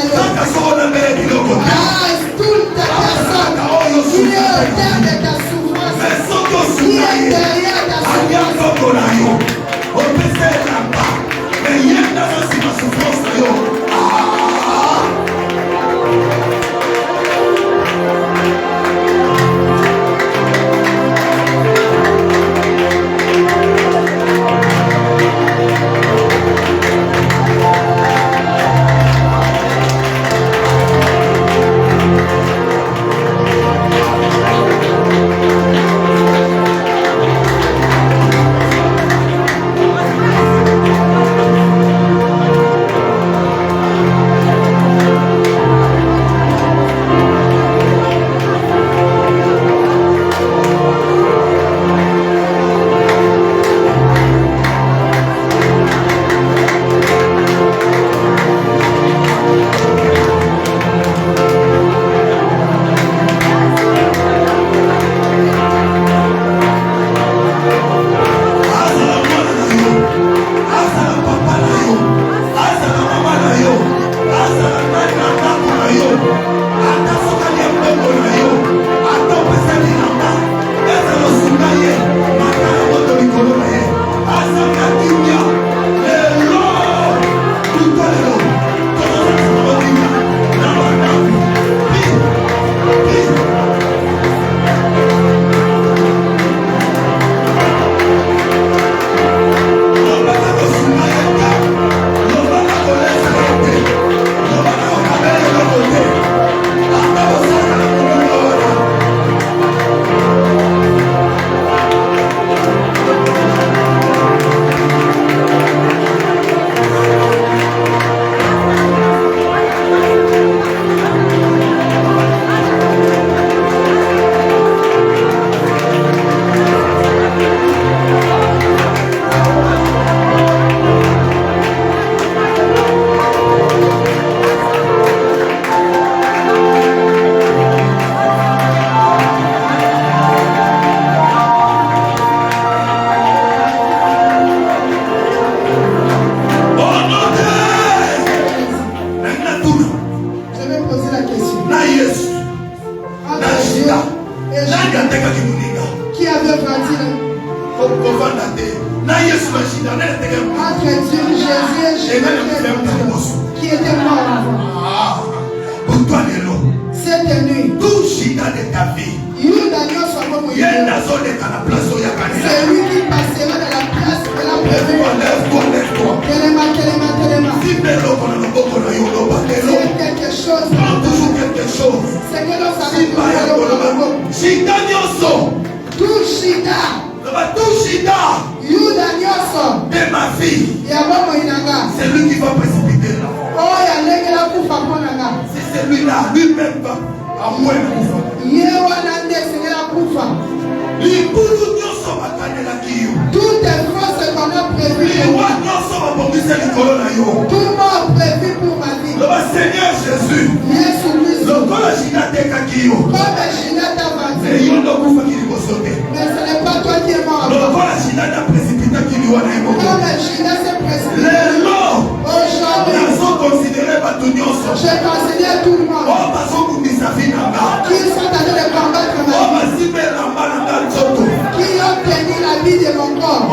que ce soit toute ta personne qui est au terme de ta souffrance, qui est derrière ta souffrance. Qui avait grandi entre Dieu, Jésus et Jésus qui était mort. Cette nuit, c'est lui qui passera de la place de la prévue. C'est quelque chose. C'est que nous savons. Tout Shida. Yuda Nyoso. De ma fille. C'est lui qui va précipiter là. C'est celui-là, lui-même va à moi. Toutes les forces qu'on a prévues. Tout le monde prévu pour ma vie. Le Seigneur Jésus. Comme Gina t'a vendu. Mais ce n'est pas toi qui es mort. Comme Gina s'est précipité. Aujourd'hui, je considère tout le monde qui sont en train de combattre ma vie, qui ont tenu la vie de mon corps,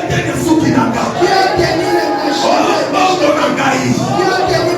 qui ont tenu mes cheveux, qui ont tenu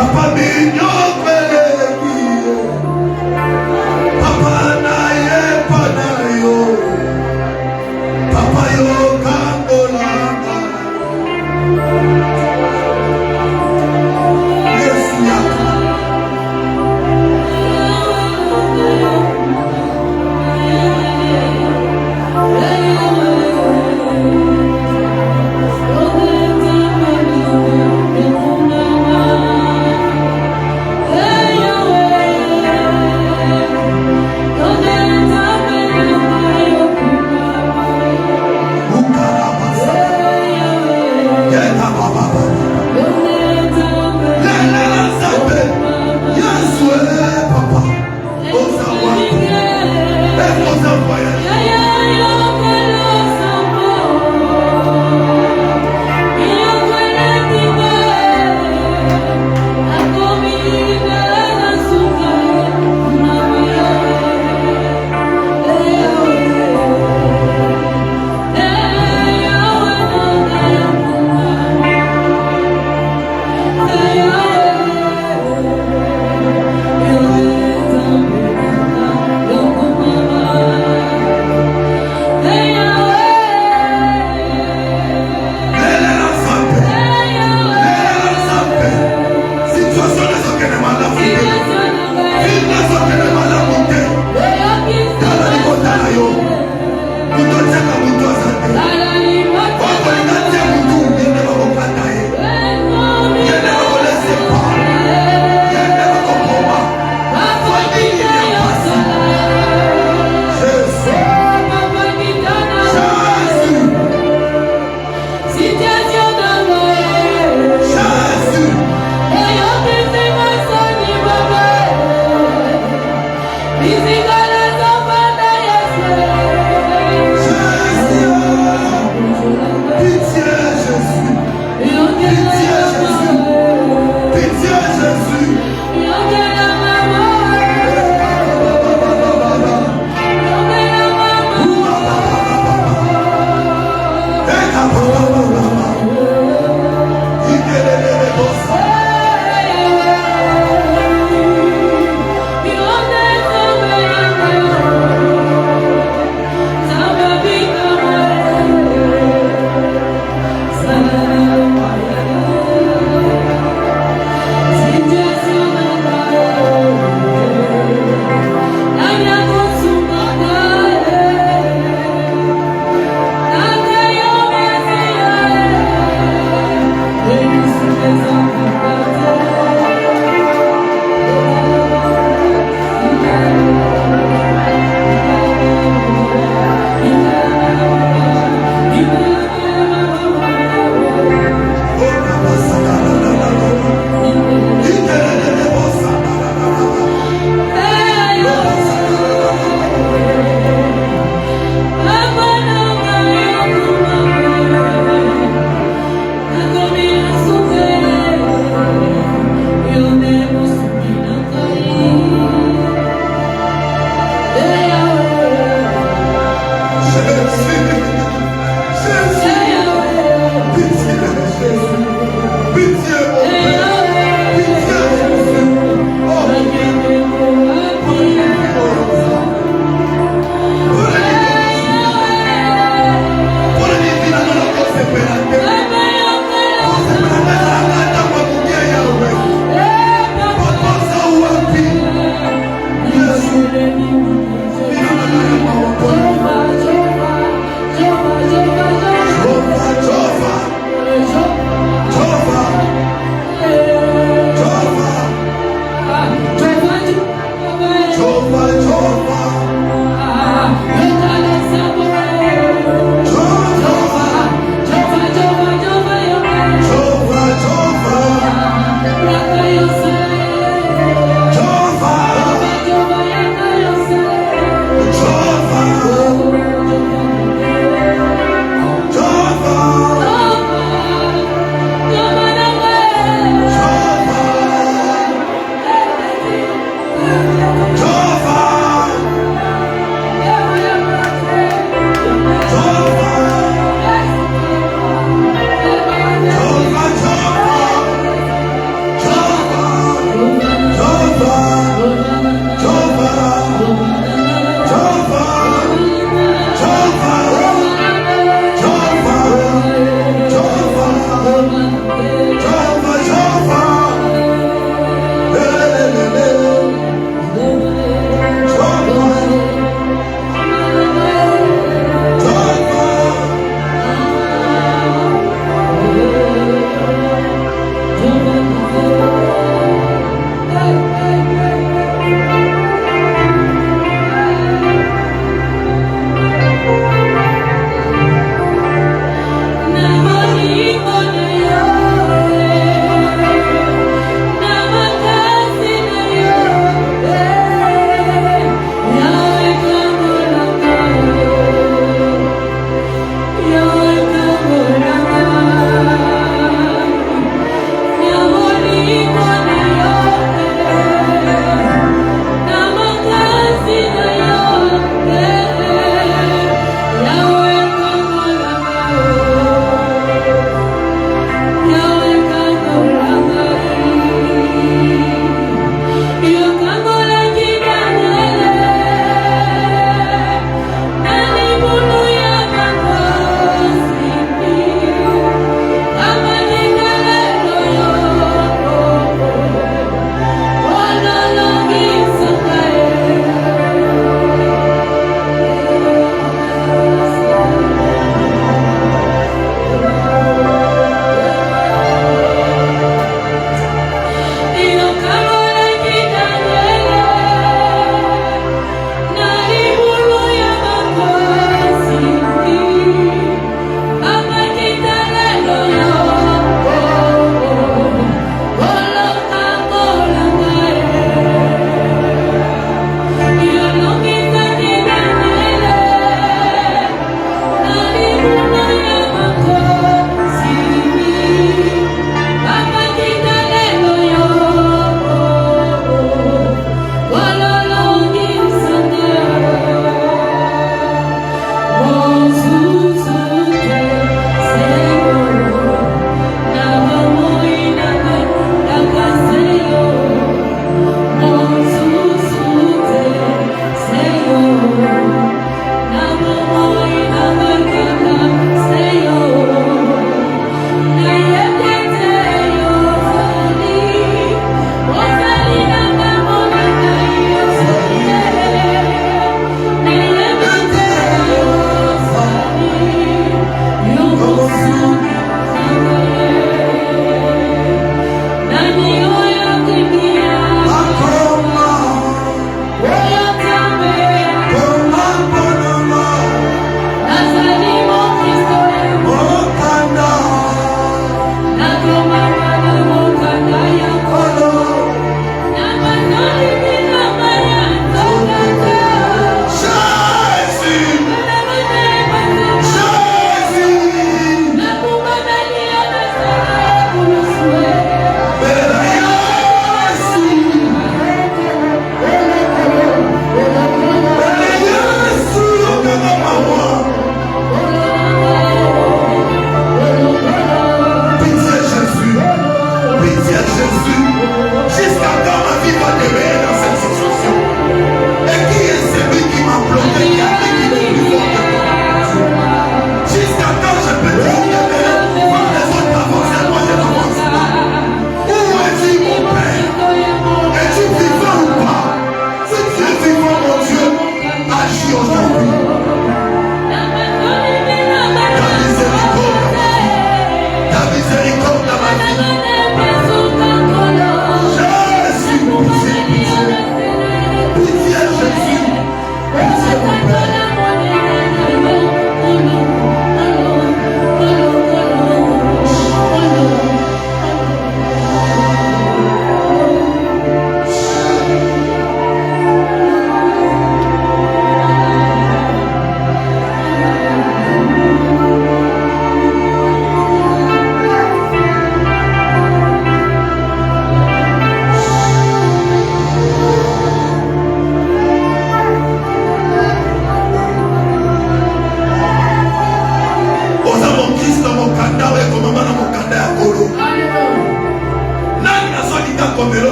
Papa,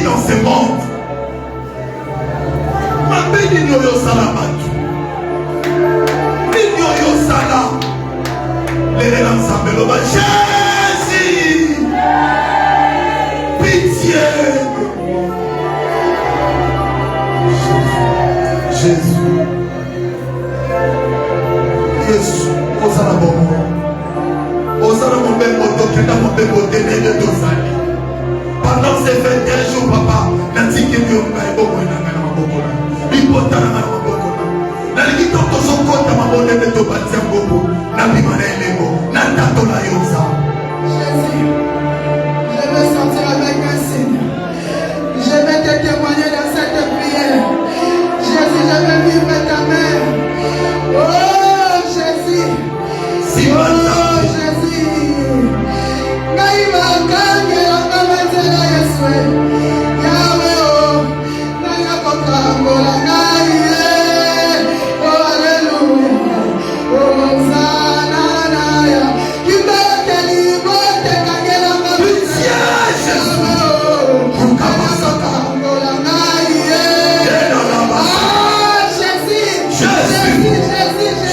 dans ce monde. Ma béni yo salamatu. Nino yo sala. Les ensemble le Jésus. Pitié. Jésus. Jésus. Osala bomo. Osala mon bébé moto qui n'a mon bébé moté de dosali. Pendant ces 21 jours, papa, n'a dit que Dieu m'a dit beaucoup n'a pas beaucoup là. Il faut t'en avoir beaucoup là. N'a dit que ton son compte m'a donné de te bâtir beaucoup. N'a pas mané les mots. N'a pas ton aïosa. Jésus, je veux sortir avec un signe. Je vais te témoigner dans cette prière. Jésus, je veux vivre ta main. Oh Jésus. Si oh Jésus. Naïma kange la Yahweh, oh, Naya Kokangola, oh, Alléluia, oh, Zananaya, Kibeteli, Bote, Kagela,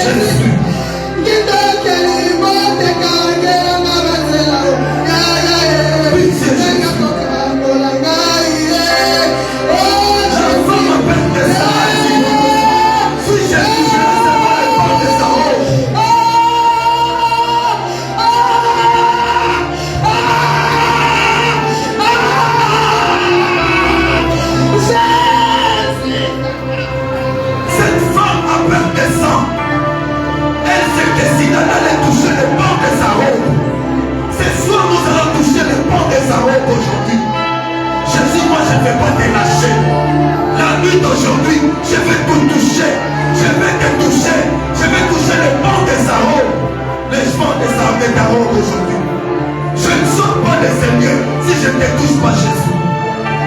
Jésus, Kibeteli, Bote, Kagela, d'aller toucher le banc de sa robe. Ce soir, nous allons toucher le banc de sa robe aujourd'hui. Jésus, moi, je ne vais pas te lâcher. La nuit d'aujourd'hui, je vais tout toucher. Je vais te toucher. Je vais toucher le banc de sa robe. Le banc de ta robe aujourd'hui. Je ne sors pas de ce lieu si je ne te touche pas, Jésus.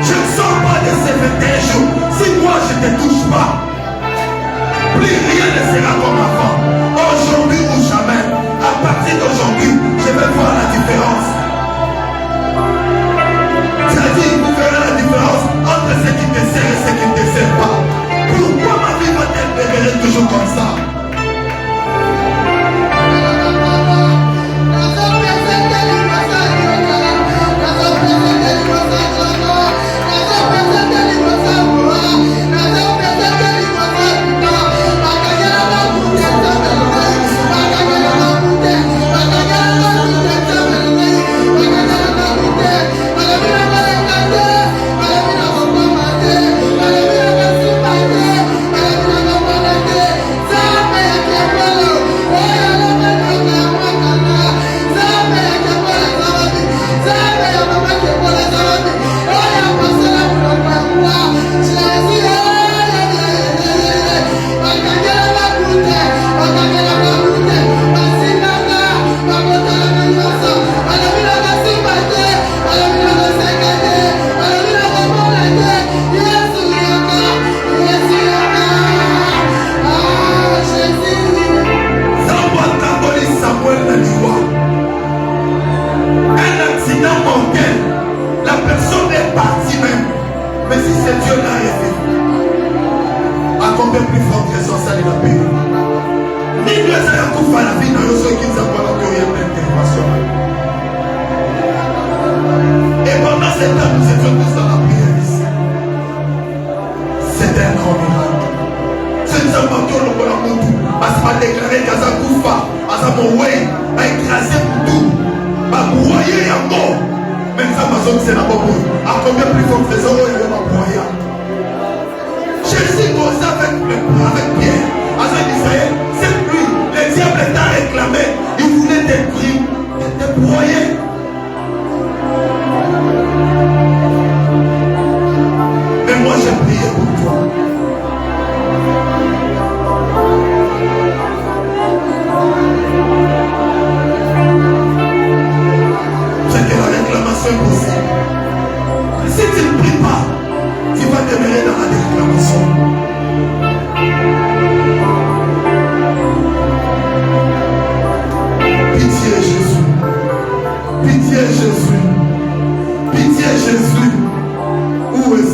Je ne sors pas de ces 21 jours si moi, je ne te touche pas. Plus rien ne sera comme avant. Aujourd'hui ou jamais, à partir d'aujourd'hui, je vais voir la différence. C'est-à-dire, vous verrez la différence entre ce qui te sert et ce qui ne te sert pas. Pourquoi ma vie va-t-elle demeurer toujours comme ça?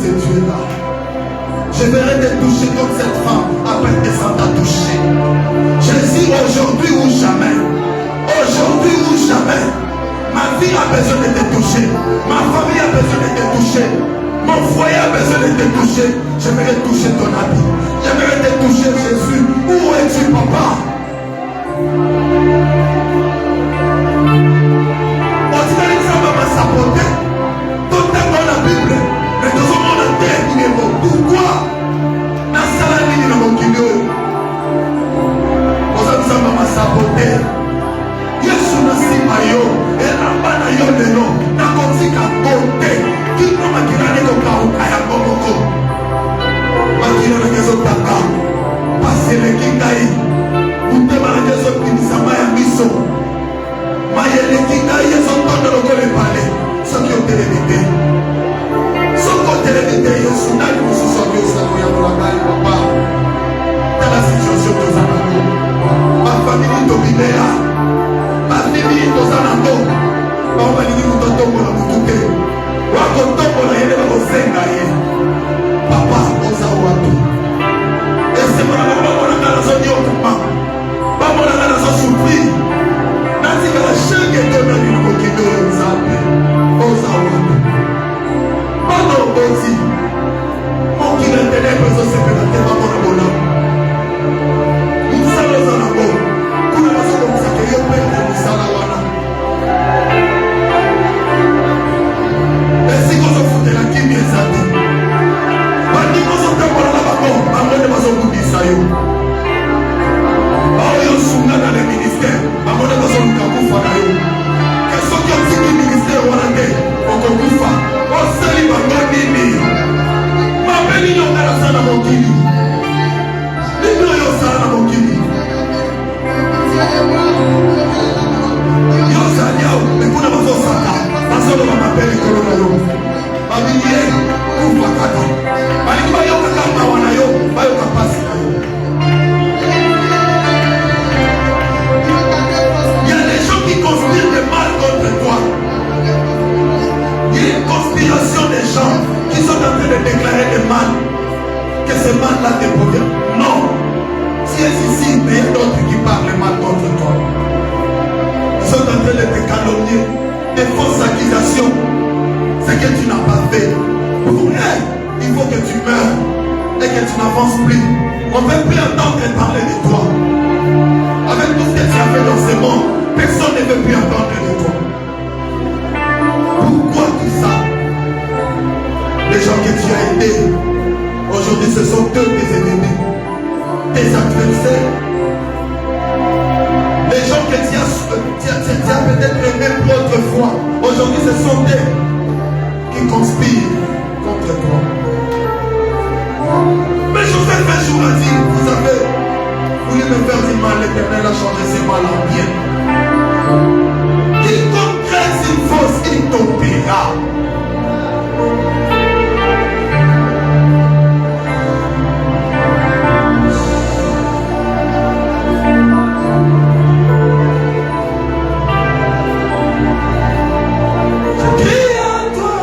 que tu es là. Je verrai te toucher comme cette femme après que ça t'a touché. Jésus, aujourd'hui ou jamais, aujourd'hui ou jamais, ma vie a besoin de te toucher, ma famille a besoin de te toucher, mon foyer a besoin de te toucher. J'aimerais toucher ton habit, j'aimerais te toucher Jésus. Où es-tu, papa? On dirait que ça va me saboter. Tout est dans la Bible, mais dans ce monde entier, il est bon. Pourquoi? Dans la ligne de mon kilo, on ça va me saboter. Yesu na sima yo, elamba na yo lelo, na kotika kote, kino makina neko kauka ya komoko. Makina na kezo taka, pasele kingai, utema na kezo kinisama ya miso. Mayele kingai yeso tondo loko le pale, soki o televite. Soko televite yesu, nani musu soki o sako ya mulagari papa. Dans la situation de Zanako, ma famille dominera. Afini tozanando baobalingi kutotombola mutuke wakotombola yele bakosenga ye papa oza wapi esemona bamonanga nazonyokuma bamonanga nazosufri natikala shenge tonani na mokili oyo nzambe oza wapi bana oboti mokili ntenepe ezosepela te bamona bolamu mosala oza nango kuna bazokomisaka yo mpe na misala wana esika ozofutela kimi eza te bandingi ozotambola na bango bango nde bazobundisa yo baoyo osunga na le ministère bango nde bazoluka kufa na yo ke soki otiki ministère wana te okokufa osali bango nini mabe nini ongalasa na mokili nini oyo osala na mokili yozali awo ekuna bazosaka bazoloba mabe likolo na yo babingi ye kufa kaka balingi bayokaka mawa na yo bayoka pasi na yo. Il y a des gens qui conspirent des mal contre toi. Il y a une conspiration des gens qui sont en train de déclarer des mal, que ce mal-là te provient. Non, tu es ici, mais il y a d'autres qui parlent mal contre toi. Ils sont en train de te calomnier, des fausses accusations. Ce que tu n'as pas fait. Pour elle, il faut que tu meurs et que tu n'avances plus. On ne veut plus entendre parler de toi. Avec tout ce que tu as fait dans ce monde, personne ne veut plus entendre de toi. Pourquoi tout ça? Les gens que tu as aidés, aujourd'hui ce sont eux tes ennemis, tes adversaires. Les gens que tu as peut-être aimés pour autrefois, aujourd'hui ce sont eux qui conspirent contre toi. Mais Joseph un jour a dit, vous avez voulu me faire du mal, l'Éternel a changé ses mal en bien. Quiconque crée une fausse, il t'opérera. Je crie à toi.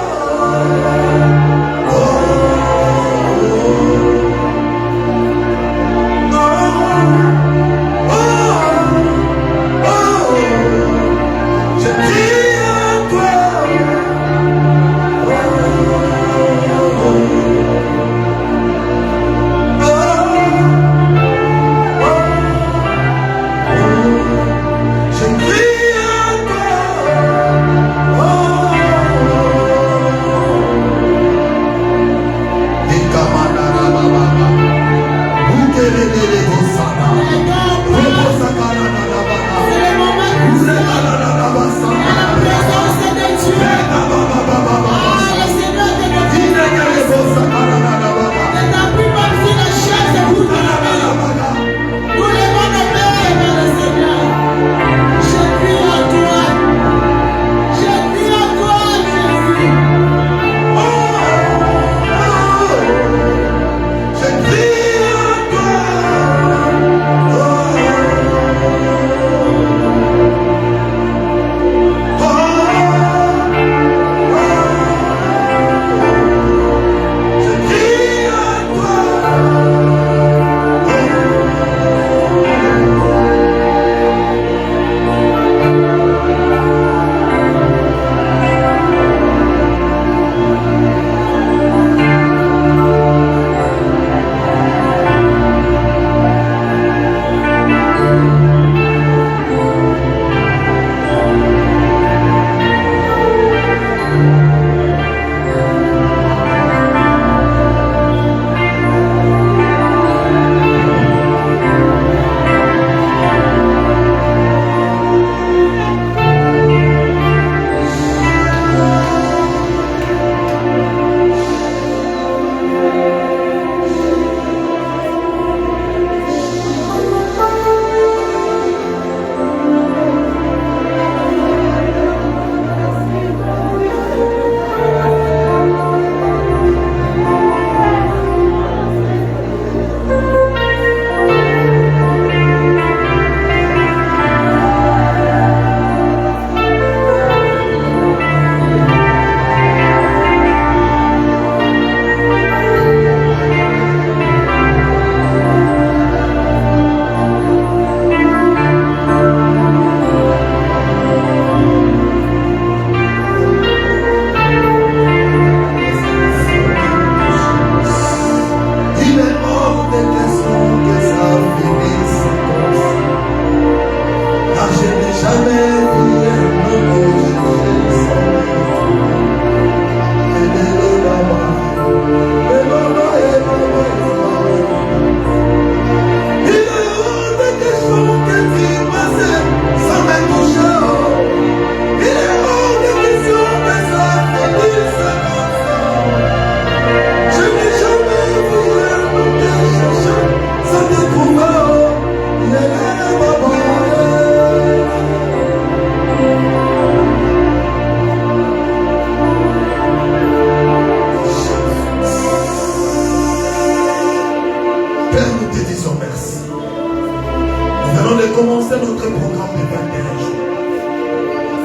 commencé notre programme de 21 jours.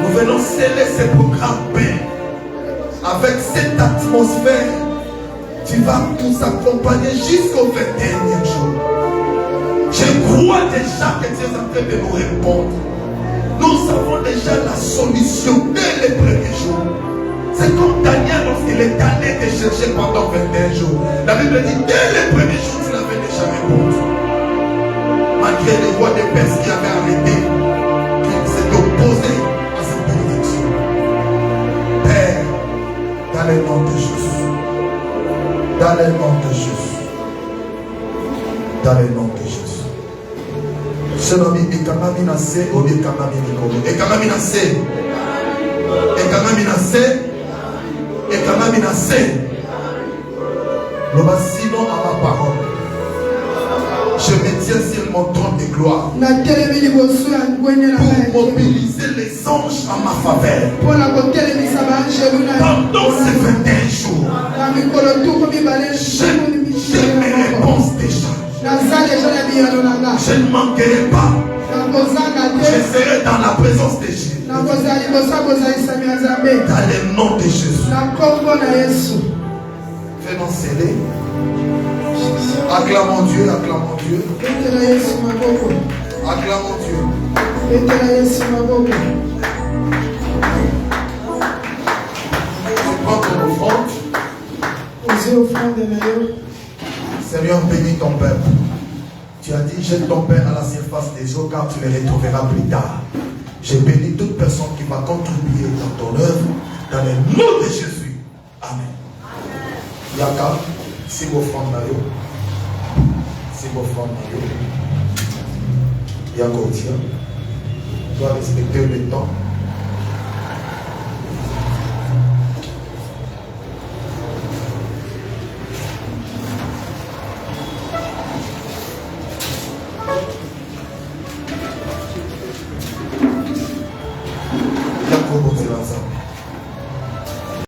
Nous venons sceller ce programme paix. Avec cette atmosphère, tu vas nous accompagner jusqu'au 21e jour. Je crois déjà que tu es en train de nous répondre. Nous avons déjà la solution dès les premiers jours. C'est comme Daniel lorsqu'il est allé te chercher pendant 21 jours. La Bible dit, dès les premiers jours, tu l'avais déjà répondu. Malgré les rois de Perse qui avaient arrêté, qui s'est opposé à cette bénédiction. Père, dans le nom de Jésus. Dans le nom de Jésus. Dans le nom de Jésus. Senomi ekamaminase ou ekamaminikomo. Ekamaminase. Ekamaminase. Ekamaminase. Nous sinon à ma parole. Je me tiens sur mon trône de gloire pour mobiliser les anges en ma faveur. Pendant ces 21 jours, j'ai mes réponses déjà. Je ne manquerai pas. Je serai dans la présence de Jésus. Dans le nom de Jésus. Venons sceller. Acclamons Dieu, acclamons Dieu. Acclamons Dieu. Tu prends ton offrande. Seigneur, bénis ton peuple. Tu as dit, jette ton pain à la surface des eaux car tu les retrouveras plus tard. Je bénis toute personne qui va contribuer dans ton œuvre dans le nom de Jésus. Amen. Yaka, si vous offrande là, si vous offrande là, Yaka, tu dois respecter le temps.